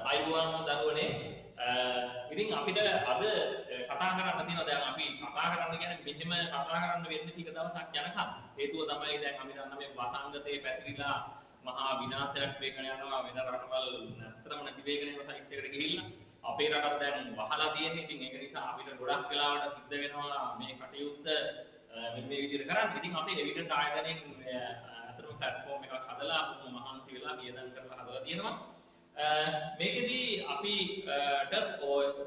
අයිබෝන් දරුවනේ ඉතින් අපිට අද කතා කරන්න තියෙනවා දැන් අපි කතා කරන්න කියන්නේ මෙහෙම කතා කරන්න වෙන්නේ ටික දවසක් යනකම් හේතුව තමයි දැන් අපි දන්න මේ වසංගතේ පැතිරිලා මහා විනාශයක් වේගන යනවා වෙන රටවල් නැත්තරම නැති වේගන යන සයිට් එකට ගිහිල්ලා අපේ රටත් දැන් වහලා තියෙන්නේ ඉතින් ඒක නිසා අපිට ගොඩක් වෙලාවට සිද්ධ වෙනවා මේ කටයුත්ත මේ විදිහට කරන්න. ඉතින් අපි එවිඩන්ට් ආයතනයෙන් අතරම ප්ලැට්ෆෝම් එකක් හදලා මහන්සි වෙලා වියදම් කරලා හදලා තියෙනවා. මේකෙදී අපිට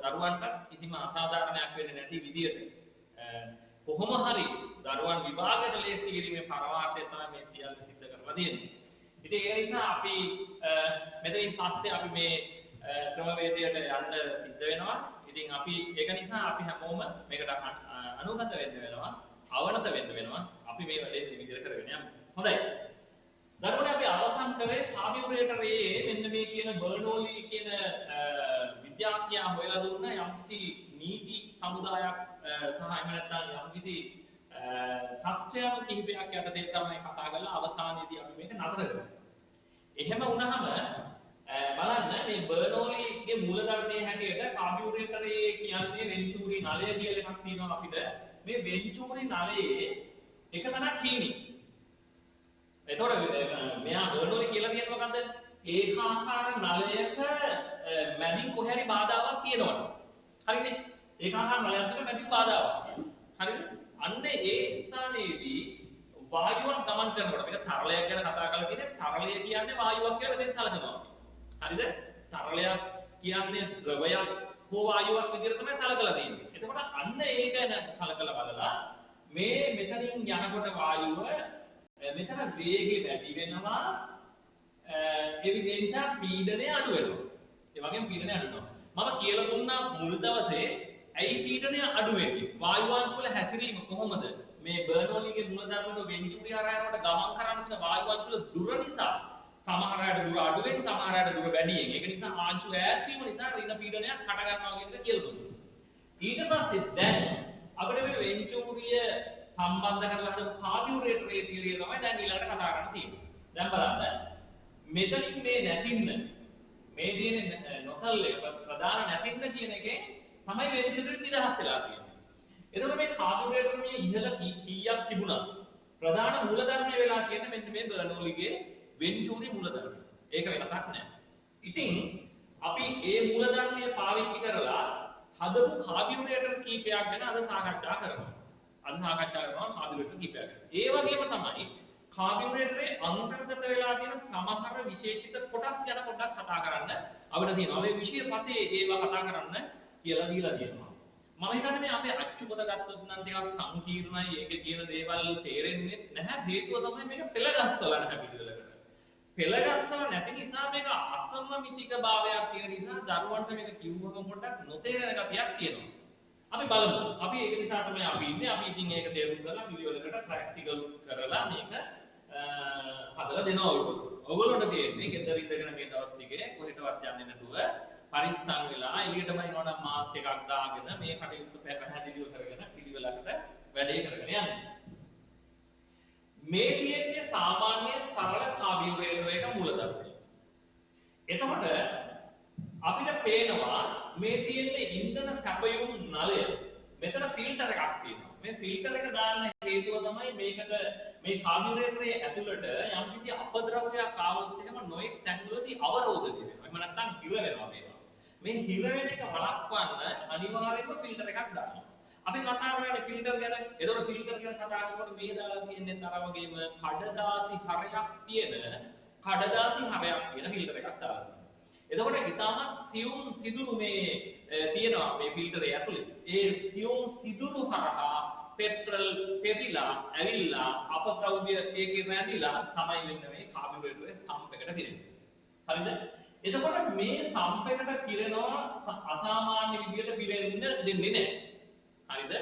දරුවන්ට කිසිම අසාධාරණයක් වෙන්නේ නැති විදිහට කොහොම හරි දරුවන් විභාගයට ලේසි කිරීමේ පරමාර්ථය තමයි මේ සියල්ල සිද්ධ කරලා තියෙන්නේ. ඉතින් ඒ නිසා අපි මෙතනින් පස්සේ අපි මේ ක්‍රමවේදයට යන්න සිද්ධ වෙනවා. ඉතින් අපි ඒක නිසා අපි හැමෝම මේකට අනුගත වෙන්න වෙනවා, අවනත වෙන්න වෙනවා. අපි මේ වැඩේ මේ විදිහට කරගෙන යමු. හොඳයි. දරුවනේ අපි අවසන් කරේ කාබියුරේටරයේ මෙන්න මේ කියන බර්නෝලි කියන විද්‍යාඥයා හොයලා දුන්න යම්කිසි නීති සමුදායක් සහ එහෙම නැත්නම් යම්කිසි තත්ත්වයන් කිහිපයක් යටතේ තමයි කතා කරලා අවසානයේදී අපි මේක නතර කරන්නේ. එහෙම වුණාම බලන්න මේ බර්නෝලිගේ මූලධර්මයේ හැටියට කාබියුරේටරයේ කියන්නේ වෙන්චූරි නලය කියලා එකක් තියෙනවා අපිට. මේ වෙන්චූරි නලයේ එක තැනක් හීනි. එතකොට මෙයා බර්නෝලි කියලා කියන්නේ මොකද්ද? ඒකාකාර නලයක මැදින් කොහේ බාධාවක් තියෙනවා. හරිනේ? ඒකාකාර නලයක් තුළ මැදින් බාධාවක්. හරිද? අන්න ඒ ස්ථානයේදී වායුවක් ගමන් කරනකොට මේක තරලයක් ගැන කතා කරලා තියෙන්නේ තරලය කියන්නේ වායුවක් කියලා දෙන්න සැලකනවා. හරිද? තරලයක් කියන්නේ ද්‍රවයක් හෝ වායුවක් විදිහට තමයි සැලකලා තියෙන්නේ. එතකොට අන්න ඒක ගැන සැලකලා බලලා මේ මෙතනින් යනකොට වායුව මෙතන වේගය වැඩි වෙනවා ඒ නිසා පීඩනය අඩු වෙනවා. ඒ වගේම පීඩනය අඩු වෙනවා. මම කියලා දුන්නා මුල් දවසේ ඇයි පීඩනය අඩු වෙන්නේ? වායුවන් වල හැසිරීම කොහොමද? මේ බර්නෝලිගේ මූලධර්ම වල වෙන්චූරි ආරයනට ගමන් කරන්න වායුවන් වල දුර නිසා සමහර අයට දුර අඩු වෙන සමහර අයට දුර වැඩි වෙන. ඒක නිසා ආංශු ඈත් වීම නිසා ඍණ පීඩනයක් හට ගන්නවා කියන එක කියලා දුන්නා. ඊට පස්සේ දැන් අපිට මේ වෙන්චූරිය සම්බන්ධ කරලා හදපු කාබියුරේටරයේ තියරිය තමයි දැන් ඊළඟට කතා කරන්න තියෙන්නේ. දැන් බලන්න මෙතනින් මේ නැතින්න මේ දිනේ නොකල්ලේ ප්‍රධාන නැතින්න කියන එකේ තමයි වෙන්චූරිය නිදහස් වෙලා තියෙන්නේ. එතකොට මේ කාබියුරේටර මේ ඉහළ කීයක් තිබුණා. ප්‍රධාන මූලධර්මය වෙලා කියන්නේ මෙන්න මේ බර්නෝලිගේ වෙන්චූරි මූලධර්මය. ඒක වෙනසක් නැහැ. ඉතින් අපි මේ මූලධර්මය පාවිච්චි කරලා හදපු කාබියුරේටර කීපයක් ගැන අද සාකච්ඡා කරනවා. අන්හාකච්ඡා කරනවා කාබියුරේටර් කීපයක්. ඒ වගේම තමයි කාබියුරේටරේ අන්තර්ගත වෙලා තියෙන සමහර විශේෂිත කොටස් ගැන පොඩ්ඩක් කතා කරන්න අපිට තියෙනවා. මේ විශේෂ පතේ ඒවා කතා කරන්න කියලා දීලා තියෙනවා. මම හිතන්නේ මේ අපේ අච්චුපත ගත්තොත් නම් ටිකක් සංකීර්ණයි. ඒකේ තියෙන දේවල් තේරෙන්නේ නැහැ. හේතුව තමයි මේක පෙළගස්සලා නැහැ පිළිවෙලකට. පෙළගස්සලා නැති නිසා මේක අසමමිතික භාවයක් තියෙන නිසා දරුවන්ට මේක කිව්වම පොඩ්ඩක් නොතේරෙන ගතියක් තියෙනවා. අපි බලමු. අපි ඒක නිසා තමයි අපි ඉන්නේ. අපි ඉතින් ඒක තේරුම් ගන්න පිළිවෙලකට ප්‍රැක්ටිකල් කරලා මේක හදලා දෙනවා ඔයගොල්ලෝ. ඔයගොල්ලෝට තියෙන්නේ ගෙදර ඉඳගෙන මේ දවස් ටිකේ කොහෙටවත් යන්නේ නැතුව පරිස්සම් වෙලා එළියටම එනවා නම් මාස්ක් එකක් දාගෙන මේ කටයුතු පැහැදිලිව කරගෙන පිළිවෙලකට වැඩේ කරගෙන යන්න. මේ කියන්නේ සාමාන්‍ය සරල කාබියුරේටරයක මූලධර්මය. එතකොට අපිට පේනවා මේ තියෙන්නේ ඉන්ධන කැපයුම් නලය. මෙතන ෆිල්ටර් එකක් තියෙනවා. මේ ෆිල්ටර් එක දාන්න හේතුව තමයි මේකට මේ කාබියුරේටරයේ ඇතුළට යම්කිසි අපද්‍රව්‍යයක් ආවොත් එහෙම නොයෙක් තැන්වලදී අවරෝධ වෙනවා. එහෙම නැත්නම් හිර වෙනවා මේවා. මේ හිර වෙන එක වළක්වන්න අනිවාර්යයෙන්ම ෆිල්ටර් එකක් දාන්න. අපි කතා කරන්නේ ෆිල්ටර් ගැන. ඒතකොට ෆිල්ටර් ගැන කතා කරනකොට මේ දාලා තියෙන්නේ තර වගේම කඩදාසි හරයක් තියෙන ෆිල්ටර් එකක් දාලා. එතකොට ඉතාමත් සියුම් සිදුරු මේ තියෙනවා මේ ෆිල්ටරේ ඇතුලේ. ඒ සියුම් සිදුරු හරහා පෙට්‍රල් පෙරිලා ඇවිල්ලා අපද්‍රව්‍ය ඒකේ රැඳිලා තමයි වෙන්නේ මේ කාබියුරේටරේ සම්ප් එකට පිරෙන්නේ. හරිද? එතකොට මේ සම්ප් එකට පිරෙනවා අසාමාන්‍ය විදියට පිරෙන්න දෙන්නේ නැහැ. හරිද?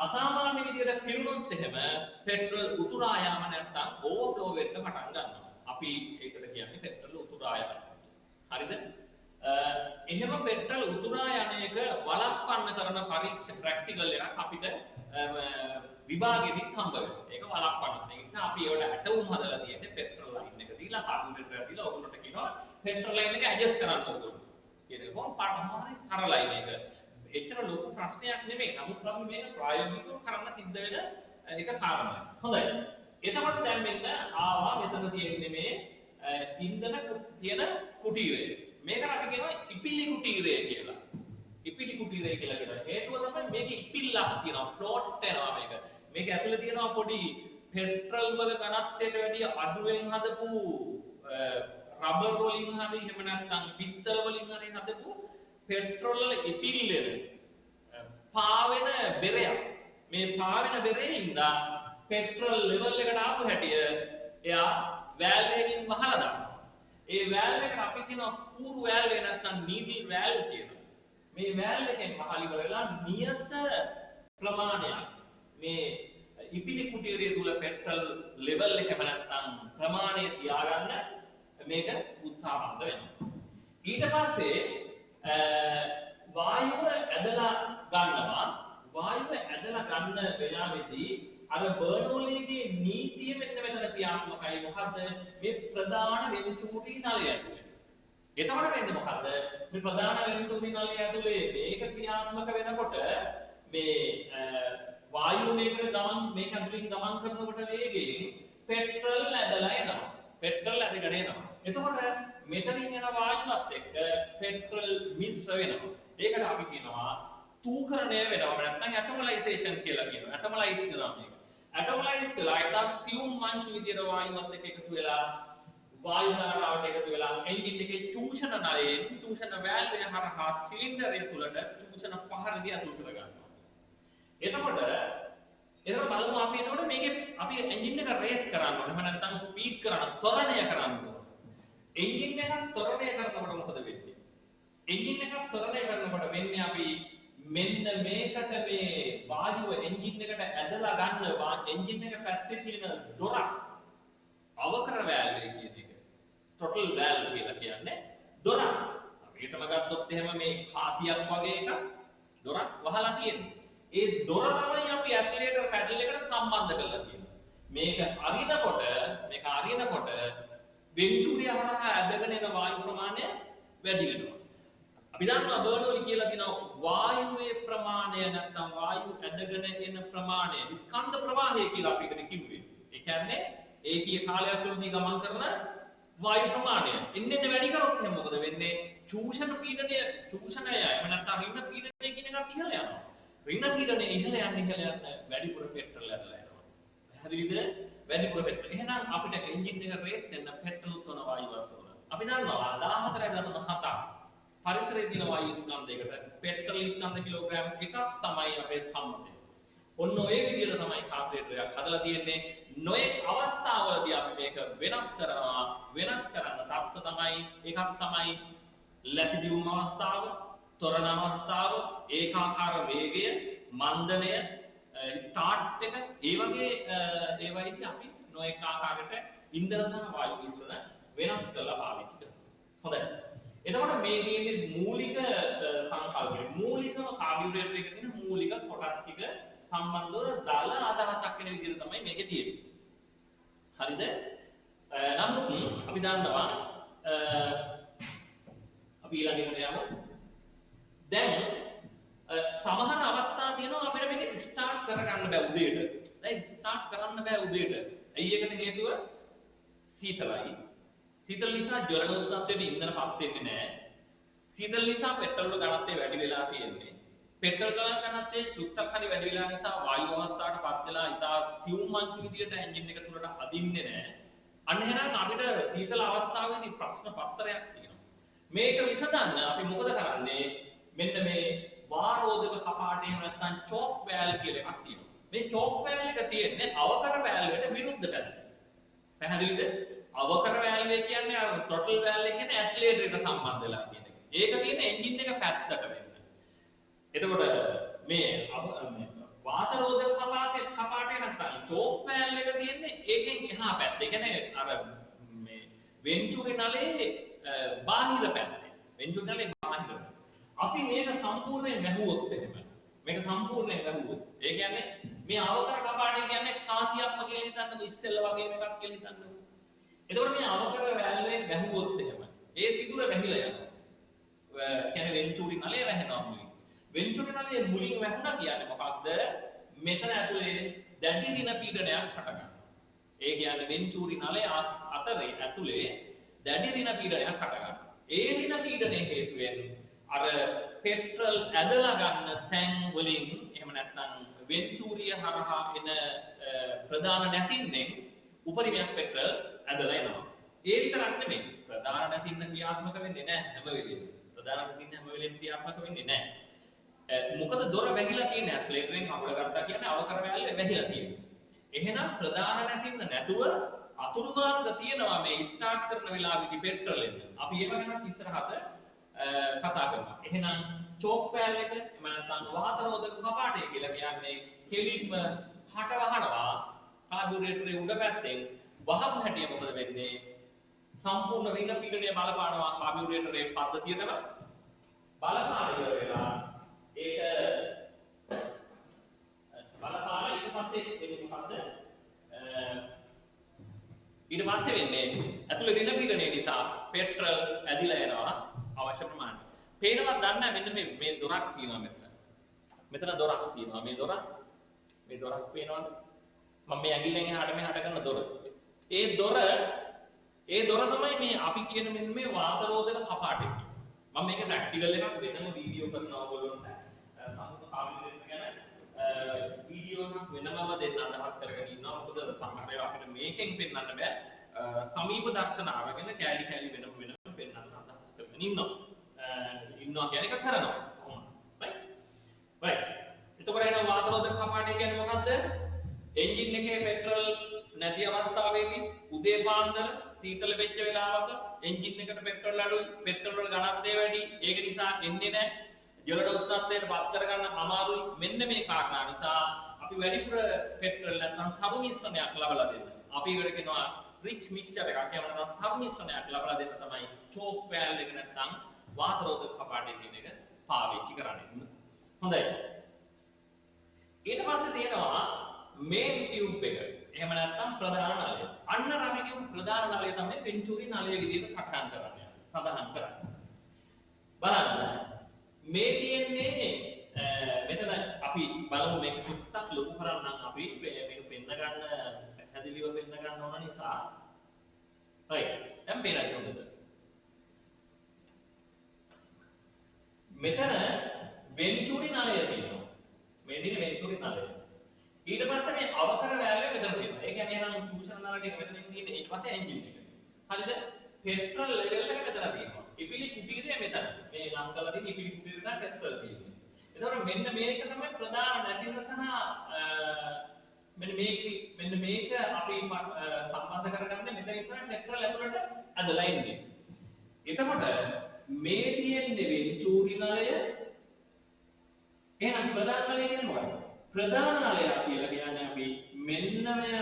අසාමාන්‍ය විදියට පිරුණොත් එහෙම පෙට්‍රල් උතුරා යාම නැත්නම් ඕවර්ෆ්ලෝ වෙන්න පටන් ගන්නවා. අපි ඒකට කියන්නේ පෙට්‍රල් උතුරා යාම. හරිද? එහෙම පෙට්‍රල් උතුරා යන එක වළක්වන්න කරන පරීක්ෂා ප්‍රැක්ටිකල් එකක් අපිට විභාගෙදී හම්බ වෙනවා. ඒක වළක්වන්න. ඒ නිසා අපි ඒවට ඇටවුම් හදලා තියෙන්නේ පෙට්‍රල් ලයින් එක දීලා කාබියුරේටර් දීලා ඔයගොල්ලන්ට කියනවා පෙට්‍රල් ලයින් එක ඇඩ්ජස්ට් කරන්න ඕනේ. කියන එක කොහොම පාඩමාරි කරලයි මේක. එච්චර ලොකු ප්‍රශ්නයක් නෙමෙයි. නමුත් අපි මේක ප්‍රායෝගිකව කරන්න සිද්ධ වෙන එක කාරණා. හොඳයි. එතකොට දැන් මෙන්න ආවා මෙතන තියෙන්නේ මේ ඉන්ධන තියෙන කුටීරය. මේකට අපි කියනවා ඉපිලි කුටීරය කියලා. ඉපිලි කුටීරය කියලා කියනවා. හේතුව තමයි මේක ඉපිල්ලක් තියෙනවා. ෆ්ලෝට් වෙනවා මේක. මේක ඇතුලේ තියෙනවා පොඩි පෙට්‍රල් වල ඝනත්වයට වැඩිය අඩුවෙන් හදපු රබර් වලින් හරි එහෙම නැත්නම් පිත්තල වලින් හරි හදපු පෙට්‍රල් වල ඉපිල්ලෙන පාවෙන බෙරයක්. මේ පාවෙන බෙරේ ඉඳලා පෙට්‍රල් ලෙවල් එකට ආපු හැටිය එයා වැල්ව් එකකින් වහලා දානවා. ඒ වැල්ව් එකට අපි කියනවා කූරු වැල්ව් එක නැත්නම් නීඩල් වැල්ව් කියලා. මේ වැල්ව් එකෙන් වහලි කරලා නියත ප්‍රමාණයක් මේ ඉපිලි කුටීරය තුල පෙට්‍රල් ලෙවල් එකම නැත්නම් ප්‍රමාණය තියාගන්න මේක උත්සාහවන්ත වෙනවා. ඊට පස්සේ වායුව ඇදලා ගන්නවා. වායුව ඇදලා ගන්න වෙලාවේදී අර බර්නෝලිගේ නීතිය මෙන්න මෙතන ක්‍රියාත්මකයි. මොකද්ද? මේ ප්‍රධාන වෙන්තුරි නලය ඇතුලේ. එතකොට වෙන්නේ මොකද්ද? මේ ප්‍රධාන වෙන්තුරි නලය ඇතුලේ මේක ක්‍රියාත්මක වෙනකොට මේ වායුව මේක ගමන් මේක ඇතුලින් ගමන් කරනකොට වේගයෙන් පෙට්‍රල් ඇදලා එනවා. පෙට්‍රල් ඇදගෙන එනවා. එතකොට මෙතනින් යන වායුවත් එක්ක පෙට්‍රල් මිශ්‍ර වෙනවා. ඒකට අපි කියනවා තූකරණය වෙනවා. නැත්නම් ඇටොමලයිසේෂන් කියලා කියනවා. ඇටොමලයිස් කරනවා මේක. ඇටොමලයිස් කළා ඒක ෆියුම් මංචු විදියට වායුවත් එක්ක එකතු වෙලා වායු ධාරාවට එකතු වෙලා එන්ජින් එකේ චූෂණ නලයේ චූෂණ වැල්ව් එක හරහා සිලින්ඩරය තුලට චූෂණ පහරදී අතුල් කර ගන්නවා. එතකොට බලමු අපි එතකොට මේකේ අපි එන්ජින් එක රේස් කරන්න ඕනේ. එහෙම නැත්නම් ස්පීඩ් කරන්න, ත්වරණය කරන්න ඕනේ. එන්ජින් එක ත්වරණය කරනකොට මොකද වෙන්නේ? එන්ජින් එක ත්වරණය කරනකොට වෙන්නේ අපි මෙන්න මේකට මේ වායුව එන්ජින් එකට ඇදලා ගන්න එන්ජින් එක පැත්තේ තියෙන දොරක් අවකර වැල්ව් එක කියන එක. ටොටල් වැල්ව් කියලා කියන්නේ දොරක්. අපිටම ගත්තොත් එහෙම මේ කාසියක් වගේ එකක් දොරක් වහලා තියෙනවා. ඒ දොර තමයි අපි ඇක්සිලරේටර් පැඩල් එකට සම්බන්ධ කරලා තියෙන්නේ. මේක අරිනකොට වෙන්තුරිය හරහා ඇදගෙන එන වායු ප්‍රමාණය වැඩි වෙනවා. අපි දන්නවා බර්නෝලි කියලා කියනවා වායුවේ ප්‍රමාණය නැත්නම් වායු ඇදගෙන එන ප්‍රමාණය ස්කන්ධ ප්‍රවාහය කියලා අපි එකට කිව්වේ. ඒ කියන්නේ ඒකී කාලයක් තුළදී ගමන් කරන වායු ප්‍රමාණය. ඉන්නේ වැඩි කරොත් එහෙනම් මොකද වෙන්නේ? චූෂණය එහෙම නැත්නම් රින්න පීඩනය කියන එක ඉහළ යනවා. රින්න පීඩනය ඉහළ යන වැඩිපුර පෙට්‍රල් ඇදලා යනවා. හරිද? වැඩිපුර පෙට්‍රල්. එහෙනම් අපිට එන්ජින් එක රේස් වෙන්න පෙට්‍රල් තොන වායුවක් ඕන. අපි දන්නවා 14.7 පරිසරයේ තියෙන වායු ස්කන්ධයකට පෙට්‍රල් ස්කන්ධ කිලෝග්‍රෑම් එකක් තමයි අපේ සම්මතය. ඔන්න ඔය විදිහට තමයි කාර්යයක් හදලා තියෙන්නේ. නොයෙක් අවස්ථාවලදී අපි මේක වෙනස් කරනවා. වෙනස් කරන්න තත්ත්ව තමයි එකක් තමයි ලැබිදිවුම් අවස්ථාව, ත්වරණ අවස්ථාව, ඒකාකාර වේගය, මන්දනය, ස්ටාර්ට් එක, ඒ වගේ ඒවයිදී අපි නොයෙක් ආකාරයකට ඉන්ධන සහ වායු මිශ්‍රණ වෙනස් කරලා පාවිච්චි කරනවා. හොඳයි. එතකොට මේ කියන්නේ මූලික සංකල්පය. මූලිකම කාර්යුරේටර් එකේ තියෙන මූලික කොටස් ටික සම්බන්ධව දල අදහසක් වෙන විදිහට තමයි මේකේ තියෙන්නේ. හරිද? නමුත් අපි දන්නවා අපි ඊළඟට යමු. දැන් සමහර අවස්ථා තියෙනවා අපිට මේක ස්ටාර්ට් කරගන්න බෑ උදේට. දැන් ස්ටාර්ට් කරන්න බෑ උදේට. ඇයි ඒකට හේතුව? සීතලයි. සීතල නිසා ජවන උත්සාහයට ඉන්ධන පස් වෙන්නේ නැහැ. සීතල නිසා පෙට්‍රල් වල ඝනත්වය වැඩි වෙලා තියෙන්නේ. පෙට්‍රල් වල ඝනත්වය චුට්ටක් හරි වැඩි වෙලා නිසා වායු අවස්ථාවට පත් වෙලා ඉතා ෆියුම් මංචු විදියට එන්ජින් එක තුලට අදින්නේ නැහැ. අන්න එහෙනම් අපිට සීතල අවස්ථාවේදී ප්‍රශ්න පත්‍රයක් තියෙනවා. මේක විසඳන්න අපි මොකද කරන්නේ? මෙන්න මේ වාරෝධක කපාටේ නැත්නම් චෝක් වැල්ව් කියලා එකක් තියෙනවා. මේ චෝක් වැල්ව් එක තියෙන්නේ අවකර වැල්ව් එකට විරුද්ධ පැත්තට. පැහැදිලිද? අවකර වැල්ව් එක කියන්නේ අර ටොටල් වැල්ව් එක කියන්නේ ඇක්සිලරේටර් එකට සම්බන්ධ වෙලා තියෙන එක. ඒක තියෙන්නේ එන්ජින් එක පැත්තට වෙන්න. එතකොට මේ වාතරෝධක කපාටේ නැත්නම් චෝක් වැල්ව් එක තියෙන්නේ ඒකෙන් එහා පැත්තේ. ඒ කියන්නේ අර මේ වෙන්තුරි නලයේ බාහිර පැත්තේ. වෙන්තුරි නලයේ බාහිර. අපි මේක සම්පූර්ණයෙන් වැහුවොත් එහෙම. මේක සම්පූර්ණයෙන් වැහුවොත්. ඒ කියන්නේ මේ අවකර කපාටේ කියන්නේ කාසියක්ම කියලා හිතන්නකො ඉස්සෙල්ල වගේම එකක් කියලා හිතන්නකො. එතකොට මේ අවකර වැල්වේ වැහුවොත් එහෙම ඒ සිදුර වැහිලා යනවා. කියන්නේ වෙන්චූරි නලය වැහෙනවා මුලින්. වෙන්චූරි නලය මුලින් වැහුණා කියන්නේ මොකක්ද? මෙතන ඇතුලේ දැඩි දින පීඩනයක් හටගන්නවා. ඒ කියන්නේ වෙන්චූරි නලය අතරේ ඇතුලේ දැඩි දින පීඩනයක් හටගන්නවා. ඒ දින පීඩනයේ හේතුවෙන් අර පෙට්‍රල් ඇදලා ගන්න තැන් වලින් එහෙම නැත්නම් වෙන්චූරිය හරහා එන ප්‍රධාන නැතින්නේ උපරිමයක් පෙට්‍රල් ඇදලා එනවා. ඒ විතරක් නෙමෙයි ප්‍රධාන නැතින්න ක්‍රියාත්මක වෙන්නේ නැහැ හැම වෙලෙම. ප්‍රධාන නැතින්න හැම වෙලෙම ක්‍රියාත්මක වෙන්නේ නැහැ. මොකද දොර වැහිලා තියෙන ඇක්සලරේටරෙන් කකුල ගත්තා කියන්නේ අවකර වැල්ලේ වැහිලා තියෙනවා. එහෙනම් ප්‍රධාන නැතින්න නැතුව අතුරු මාර්ග තියෙනවා මේ ස්ටාර්ට් කරන වෙලාවෙදි පෙට්‍රල් එන්න. අපි ඒව ගැන ඉස්සරහට කතා කරනවා. එහෙනම් චෝක් වැල් එක එම නැත්නම් වාතරෝධක කපාටය කියලා කියන්නේ කෙලින්ම හට වහනවා කාබුරේටරේ උඩ පැත්තෙන් වහපු හැටිය මොකද වෙන්නේ? සම්පූර්ණ රින පීඩනය බලපානවා කාබියුරේටරේ පද්ධතියටම බලපාන ඉවර වෙලා ඒක බලපාන ඊට පස්සේ එන්නේ මොකද්ද? ඊට පස්සේ වෙන්නේ ඇතුළේ රින පීඩනය නිසා පෙට්‍රල් ඇදිලා යනවා අවශ්‍ය ප්‍රමාණය. පේනවත් දන්නේ මෙන්න මේ දොරක් තියෙනවා මෙතන. මෙතන දොරක් තියෙනවා මේ දොරක් පේනවද? මම මේ ඇඟිල්ලෙන් එහාට මෙහාට කරන දොර. ඒ දොර තමයි මේ අපි කියන මෙන්න මේ වාතරෝධක කපාටය. මම මේක ප්‍රැක්ටිකල් එකක් වෙනම වීඩියෝ කරනවා ඔයගොල්ලන්ට. සම්පූර්ණ කාර්යය ගැන වීඩියෝ එකක් වෙනමම දෙන්න අදහස් කරගෙන ඉන්නවා. මොකද සමහර වෙලාවට අපිට මේකෙන් පෙන්වන්න බෑ. සමීප දර්ශන අරගෙන කැලි වෙනම පෙන්වන්න අදහස් කරගෙන ඉන්නවා කියන එක කරනවා. right. එතකොට එන වාතරෝධක කපාටය කියන්නේ මොකද්ද? එන්ජින් එකේ පෙට්‍රල් නැති අවස්ථාවේදී උදේ පාන්දර සීතල වෙච්ච වෙලාවක එන්ජින් එකට පෙට්‍රල් අඩුයි, පෙට්‍රල් වල ඝනත්වය වැඩි. ඒක නිසා එන්නේ නැහැ. ජලඩ උත්සාහයට පත් කරගන්න අමාරුයි. මෙන්න මේ කාරණා නිසා අපි වැඩිපුර පෙට්‍රල් නැත්නම් සබු මිශ්‍රණයක් ලබලා දෙන්න. අපි ඒකට කියනවා රිච් මික්ස්චර් එකක්. එහෙම නැත්නම් සබු මිශ්‍රණයක් ලබලා දෙන්න තමයි චෝක් වැල් එක නැත්නම් වාතරෝධක කපාටය කියන එක පාවිච්චි කරන්නේ. හොඳයි. ඊට පස්සේ තියෙනවා මේන් ටියුබ් එක. එහෙම නැත්නම් ප්‍රධාන නලය. අන්න රමිකම් ප්‍රධාන නලය තමයි වෙන්චූරි නලය විදිහට සටහන් කරන්නේ. සඳහන් කරන්නේ. බලන්න මේ තියෙන්නේ මෙතන අපි බලමු මේක පුත්තක් ලොකු කරන්නම් අපි මේක පෙන්න ගන්න හැදිලිව පෙන්න ගන්න ඕන නිසා. හරි. දැන් පේනවා කොහොමද? මෙතන වෙන්චූරි නලය තියෙනවා. මේ දින වෙන්චූරි නලය. ඊට පස්සේ මේ අවකර වැල්ලේ මෙතන තියෙනවා. ඒ කියන්නේ නම් සූක්ෂම නලකේ මෙතනින් තියෙන ඊට පස්සේ එන්ජින් එක. හරිද? පෙට්‍රල් ලෙවල් එක මෙතන තියෙනවා. ඉපිලි කුටීරේ මෙතන. මේ ලං කරලා තියෙන ඉපිලි කුටීරේ තමයි පෙට්‍රල් තියෙන්නේ. එතකොට මෙන්න මේක තමයි ප්‍රධාන නැතිව සහ මෙන්න මේක අපි සම්බන්ධ කරගන්නේ මෙතන ඉස්සර පෙට්‍රල් ඇතුළට ඇදලා ඉන්නේ. එතකොට මේ තියෙන්නේ වෙන්චූරි නලය. එහෙනම් ප්‍රධාන නලය කියන්නේ මොකක්ද? ප්‍රධාන නලය කියලා කියන්නේ අපි මෙන්න මෙය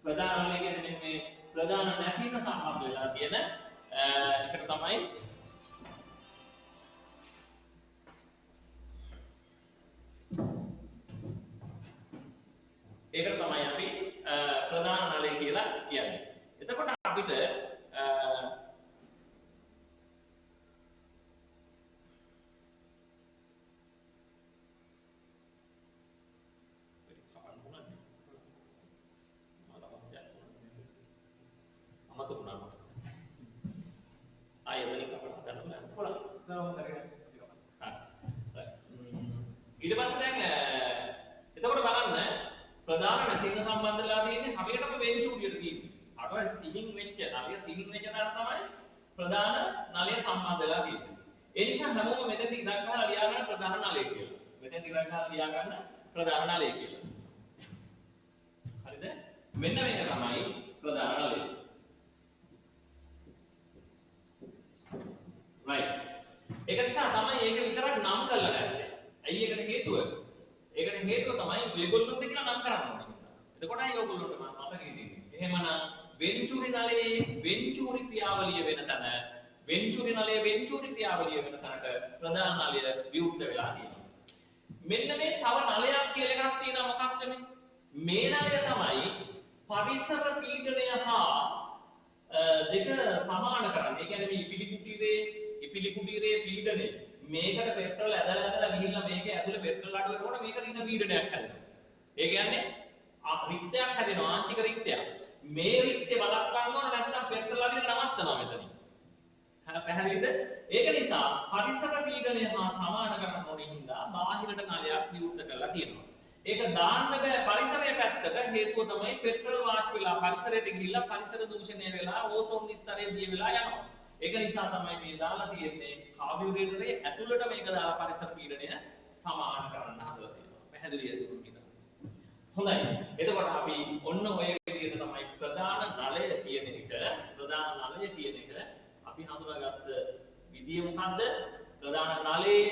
ප්‍රධාන නලය කියන්නේ මේ ප්‍රධාන නැතිව සම්බන්ධ වෙලා තියෙන එකට තමයි අපි ප්‍රධාන නලය කියලා කියන්නේ. එතකොට අපිට ඊට පස්සේ දැන් එතකොට බලන්න ප්‍රධාන නැතිව සම්බන්ධ වෙලා තියෙන්නේ හරියටම වෙන්චූරියට තියෙන්නේ. අර සිලින් වෙච්ච නලිය සිලින් වෙච්ච තැන තමයි ප්‍රධාන නලිය සම්බන්ධ වෙලා තියෙන්නේ. ඒ නිසා හැමෝම මෙතෙන්දි ඉඳන් ගහලා ලියා ගන්න ප්‍රධාන නලිය කියලා. මෙතෙන්දි ඉඳන් ගහලා ලියා ගන්න ප්‍රධාන නලිය කියලා. හරිද? මෙන්න මේක තමයි ප්‍රධාන නලිය. right. ඒක නිසා තමයි ඒක විතරක් නම් කරලා ගත්තේ. ඇයි ඒකට හේතුව? ඒකට හේතුව තමයි මේගොල්ලොත් කියලා නම් කරන්න ඕනේ. එතකොටයි ඔයගොල්ලොන්ට මම මතකෙ තියෙන්නේ. එහෙමනම් වෙන්චූරි නලයේ වෙන්චූරි ක්‍රියාවලිය වෙන තැන වෙන්චූරි නලයේ වෙන්චූරි ක්‍රියාවලිය වෙන තැනට ප්‍රධාන නලය විවෘත වෙලා තියෙනවා. මෙන්න මේ තව නලයක් කියලා එකක් තියෙනවා මොකක්ද මේ? මේ නලය තමයි පරිසර පීඩනය හා දෙක සමාන කරන්නේ. ඒ කියන්නේ මේ පිපිලි කුඩීරේ පීඩනය මේකට පෙට්‍රල් ඇදලා ගිහිල්ලා මේකේ ඇතුලේ පෙට්‍රල් අඩු වෙනකොට මේක ඍණ පීඩනයක් හැදෙනවා. ඒ කියන්නේ රික්තයක් හැදෙනවා ආංශික රික්තයක්. මේ රික්තේ බලක් ගන්න ඕන නැත්නම් පෙට්‍රල් අඩු වෙන නවත්තනවා මෙතනින්. පැහැදිලිද? ඒක නිසා පරිසර පීඩනය හා සමාන කරන මොනින්දා බාහිරට නලයක් නියුක්ත කරලා තියෙනවා. ඒක දාන්න බෑ පරිසරයේ පැත්තට හේතුව තමයි පෙට්‍රල් වාෂ් වෙලා පරිසරයට ගිහිල්ලා පරිසර දූෂණය වෙලා ඕසෝන් ස්තරය දිය වෙලා යනවා. ඒක නිසා තමයි මේ දාලා තියෙන්නේ කාබියුරේටරේ ඇතුළට මේක දාලා පරිසර පීඩනය සමාන කරන්න හදලා තියෙනවා. පැහැදිලිද දුන්නා? හොඳයි. එතකොට අපි ඔන්න ඔය විදිහට තමයි ප්‍රධාන නලය කියන එක අපි හඳුනාගත්ත විදිය මොකද්ද? ප්‍රධාන නලයේ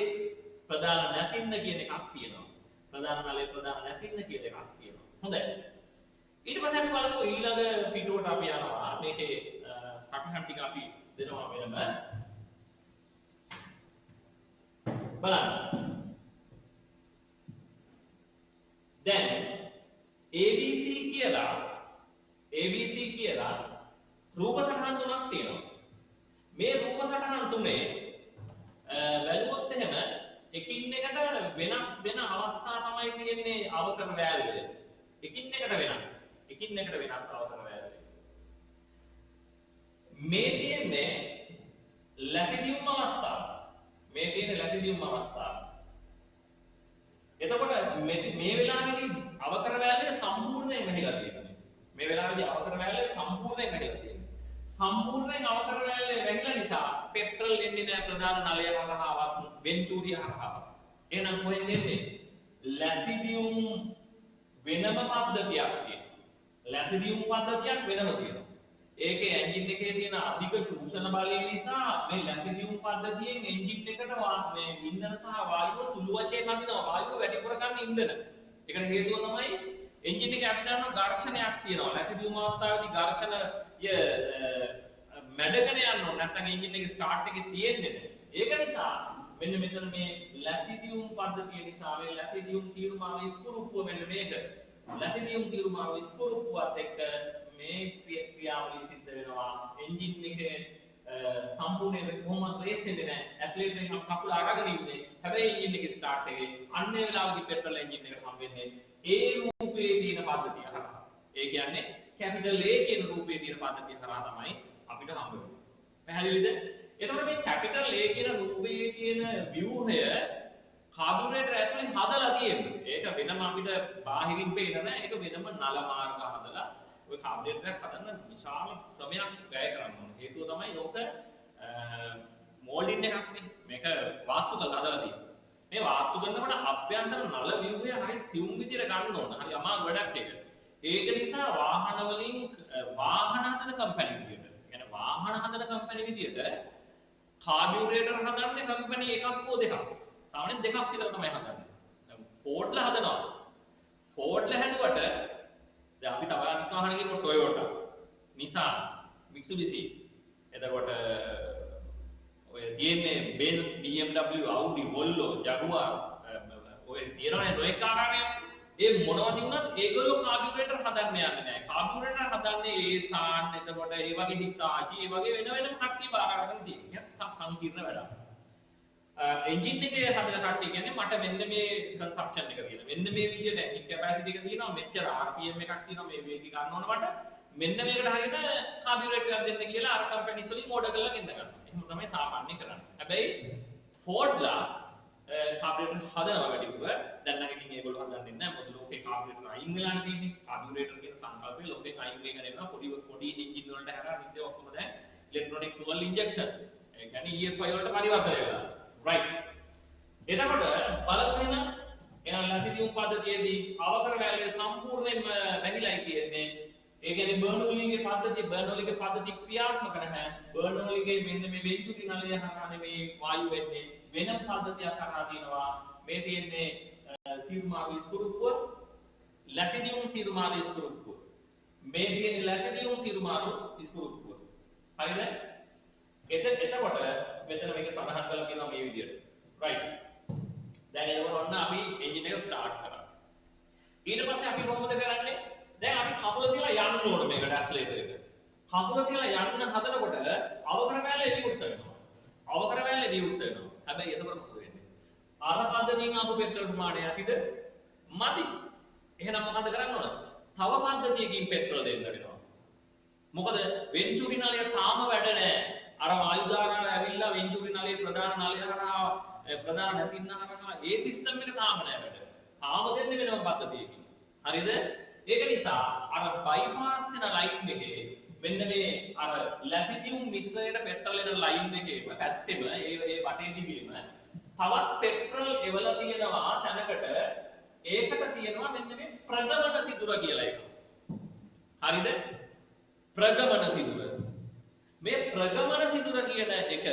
ප්‍රධාන නැතින්න කියන එකක් තියෙනවා. ප්‍රධාන නලයේ ප්‍රධාන නැතින්න කියන එකක් තියෙනවා. හොඳයි. ඊට පස්සේ අපි බලමු ඊළඟ පිටුවට අපි යනවා. මේකේ කටහඬ ටික අපි දෙනවා වෙනම. බලන්න. දැන් ABC කියලා රූප සටහන් තුනක් තියෙනවා. මේ රූප සටහන් තුනේ බැලුවොත් එහෙම එකින් එකට වෙනස් වෙන අවස්ථා තමයි තියෙන්නේ අවකර වෑල්වල. එකින් එකට වෙනස් අවකර වෑල්වල. මේ තියෙන්නේ ලැටිඩියම් අවස්ථාව. එතකොට මේ වෙලාවේදී අවකර වෑල්ලේ සම්පූර්ණයෙන් වැහිලා තියෙනවා. සම්පූර්ණයෙන් අවකර වෑල්ලේ වැහිලා නිසා පෙට්‍රල් එන්නේ නැහැ ප්‍රධාන නලය හරහාවත් වෙන්ටූරිය හරහාවත්. එහෙනම් කොහෙන්ද එන්නේ? ලැටිඩියම් වෙනම පද්ධතියක් තියෙනවා. ඒකේ එන්ජින් එකේ තියෙන අධික ශෝෂණ බලය නිසා මේ ලැටිඩියම් පද්ධතියෙන් එන්ජින් එකට මේ ඉන්ධන සහ වායුව සුළු වශයෙන් හඳිනවා. වායුව වැඩි කරගන්න ඉන්ධන. ඒකට හේතුව තමයි එන්ජින් එකේ අපි දන්නා ඝර්ෂණයක් තියෙනවා. ලැටිඩියම් අවස්ථාවේදී ඝර්ෂණය මැඩගෙන යනවා. නැත්නම් එන්ජින් එකේ ස්ටාර්ට් එකේ තියෙන්නේ. ඒක නිසා මෙන්න මෙතන මේ ලැටිඩියම් පද්ධතිය නිසා මේ ලැටිඩියම් තීරුමාවේ ස්වරූපය මෙන්න මේක. ලැටිඩියම් තීරුමාවේ ස්වරූපවත් එක්ක මේ ක්‍රියාවලිය සිද්ධ වෙනවා. එන්ජින් එකේ සම්පූර්ණයෙන් කොහොමද රේස් වෙන්නේ නැහැ. ඇක්සලරේටර් එක කකුල අරගෙන ඉන්නේ. හැබැයි එන්ජින් එකේ ස්ටාර්ට් එකේ අන්නේ වෙලාවදී පෙට්‍රල් එන්ජින් එක හම් වෙන්නේ ඒ රූපේ තියෙන පද්ධතිය හරහා. ඒ කියන්නේ කැපිටල් A කියන රූපේ තියෙන පද්ධතිය හරහා තමයි අපිට හම් වෙන්නේ. පැහැදිලිද? එතකොට මේ කැපිටල් A කියන රූපයේ තියෙන ව්‍යුහය කාබියුරේටර් ඇතුලෙන් හදලා තියෙන්නේ. ඒක වෙනම අපිට බාහිරින් පේන නෑ. ඒක වෙනම නල මාර්ග හදලා ඔය කාබියුරේටර් හදන්න විශාල ශ්‍රමයක් වැය කරන්න ඕනේ. හේතුව තමයි ඕක මෝල්ඩින් එකක් නේ. මේක වාස්තු කරලා හදලා තියෙන්නේ. මේ වාස්තු කරනකොට අභ්‍යන්තර නල ව්‍යුහය හරි සියුම් විදිහට ගන්න ඕන. හරි අමාරු වැඩක් ඒක. ඒක නිසා වාහන වලින් වාහන හදන කම්පැනි විදියට. يعني වාහන හදන කම්පැනි විදියට කාබියුරේටර් හදන්නේ කම්පැනි එකක් හෝ දෙකක්. සාමාන්‍යයෙන් දෙකක් විතර තමයි හදන්නේ. ෆෝර්ඩ්ලා හදනවා. ෆෝර්ඩ්ලා හැදුවට දැන් අපි තව අනිත් කියනවා ටොයෝටා, නිසාන්, මිත්සුබිසි. එතකොට ඔය DNA, Benz, BMW, Audi, Volvo, Jaguar ඔය තියෙනනේ නොඑක ආකාරය. ඒ මොනවද වුණත් ඒගොල්ලෝ කාබියුරේටර් හදන්න යන්නේ නැහැ. කාබියුරේටර් හදන්නේ ඒසාන්, එතකොට ඒ වගේ හිතාචි, ඒ වගේ වෙන වෙනම කට්ටිය බාර ගන්න තියෙනවා. සංකීර්ණ වැඩක්. එන්ජින් එකේ හදන කට්ටිය කියන්නේ මට මෙන්න මේ කන්ස්ට්‍රක්ෂන් එක තියෙනවා. මෙන්න මේ විදිහට එන්ජින් කැපැසිටි එක තියෙනවා. මෙච්චර RPM එකක් තියෙනවා. මේ වේගය ගන්න ඕන මට. මෙන්න මේකට හරියට කාබියුරේටර් එකක් දෙන්න කියලා අර කම්පැනි වලින් ඕඩර් කරලා ගෙන්න ගන්නවා. එහෙම තමයි සාමාන්‍ය කරන්නේ. හැබැයි ෆෝර්ඩ්ලා කාබියුරේටර් හදනවා වැඩිපුර. දැන් නම් ඉතින් ඒගොල්ලෝ හදන්නේ නැහැ. මොකද ලෝකේ කාබියුරේටර් අයින් වෙලා තියෙන්නේ. කාබියුරේටර් කියන සංකල්පය ලෝකේ අයින් වෙගෙන යනවා. පොඩි එන්ජින් වලට හැරලා විද්‍ය ඔක්කොම දැන් ඉලෙක්ට්‍රොනික ෆුවල් ඉන්ජෙක්ෂන්. ඒ කියන්නේ EFI වලට පරිවර්තනය වෙලා. right. එතකොට බලන්න එන ලැටිඩියම් පද්ධතියේදී අවකර වෑල්ලේ සම්පූර්ණයෙන්ම වැහිලායි කියන්නේ. ඒ කියන්නේ බර්නෝලිගේ පද්ධතිය ක්‍රියාත්මක නැහැ. බර්නෝලිගේ මෙන්න මේ වෙන්ටුරි නලය හරහා නෙමේ වායු වෙන්නේ. වෙනම පද්ධතියක් හරහා තියෙනවා. මේ තියෙන්නේ තීරුමාවේ ස්වරූපය, ලැටිඩියම් තීරුමාවේ ස්වරූපය. මේ තියෙන්නේ ලැටිඩියම් තීරුමාවේ ස්වරූපය. හරිද? එතකොට මෙතන මේක සඳහන් කරලා තියෙනවා මේ විදිහට. right. දැන් එතකොට ඔන්න අපි එන්ජින් එක ස්ටාර්ට් කරා. ඊට පස්සේ අපි කොහොමද කරන්නේ? දැන් අපි කකුල තියලා යන්න ඕන මේකට ඇක්සලරේටර් එක. කකුල තියලා යන්න හදනකොට අවකර වෑල්ල එලිකුත් වෙනවා. අවකර වෑල්ල හැබැයි එතකොට මොකද වෙන්නේ? අර පද්ධතියෙන් ආපු පෙට්‍රල් ප්‍රමාණය අපිට මදි. එහෙනම් මොකද කරන්න ඕන? තව පද්ධතියකින් පෙට්‍රල් දෙන්න වෙනවා. මොකද වෙන්චුරි නලය තාම වැඩ නැහැ. අර වායු ධාරාව ඇවිල්ලා වෙන්චුරි නලයේ ප්‍රධාන නලය හරහා ප්‍රධාන නැතිනම් හරහා ඒ සිස්ටම් එක තාම නැහැ වැඩ. තාම දෙන්න වෙනම පද්ධතියකින්. හරිද? ඒක නිසා අර බයිපාස් වෙන ලයින් එකේ මෙන්න මේ අර ලැබිටියුම් මිශ්‍රයට පෙට්‍රල් එන ලයින් එකේම පැත්තෙම ඒ වටේ තිබීම තවත් පෙට්‍රල් එවලා තියෙනවා තැනකට ඒකට තියෙනවා මෙන්න මේ ප්‍රගමන සිදුර කියලා එක. හරිද? ප්‍රගමන සිදුර. මේ ප්‍රගමන සිදුර කියන එක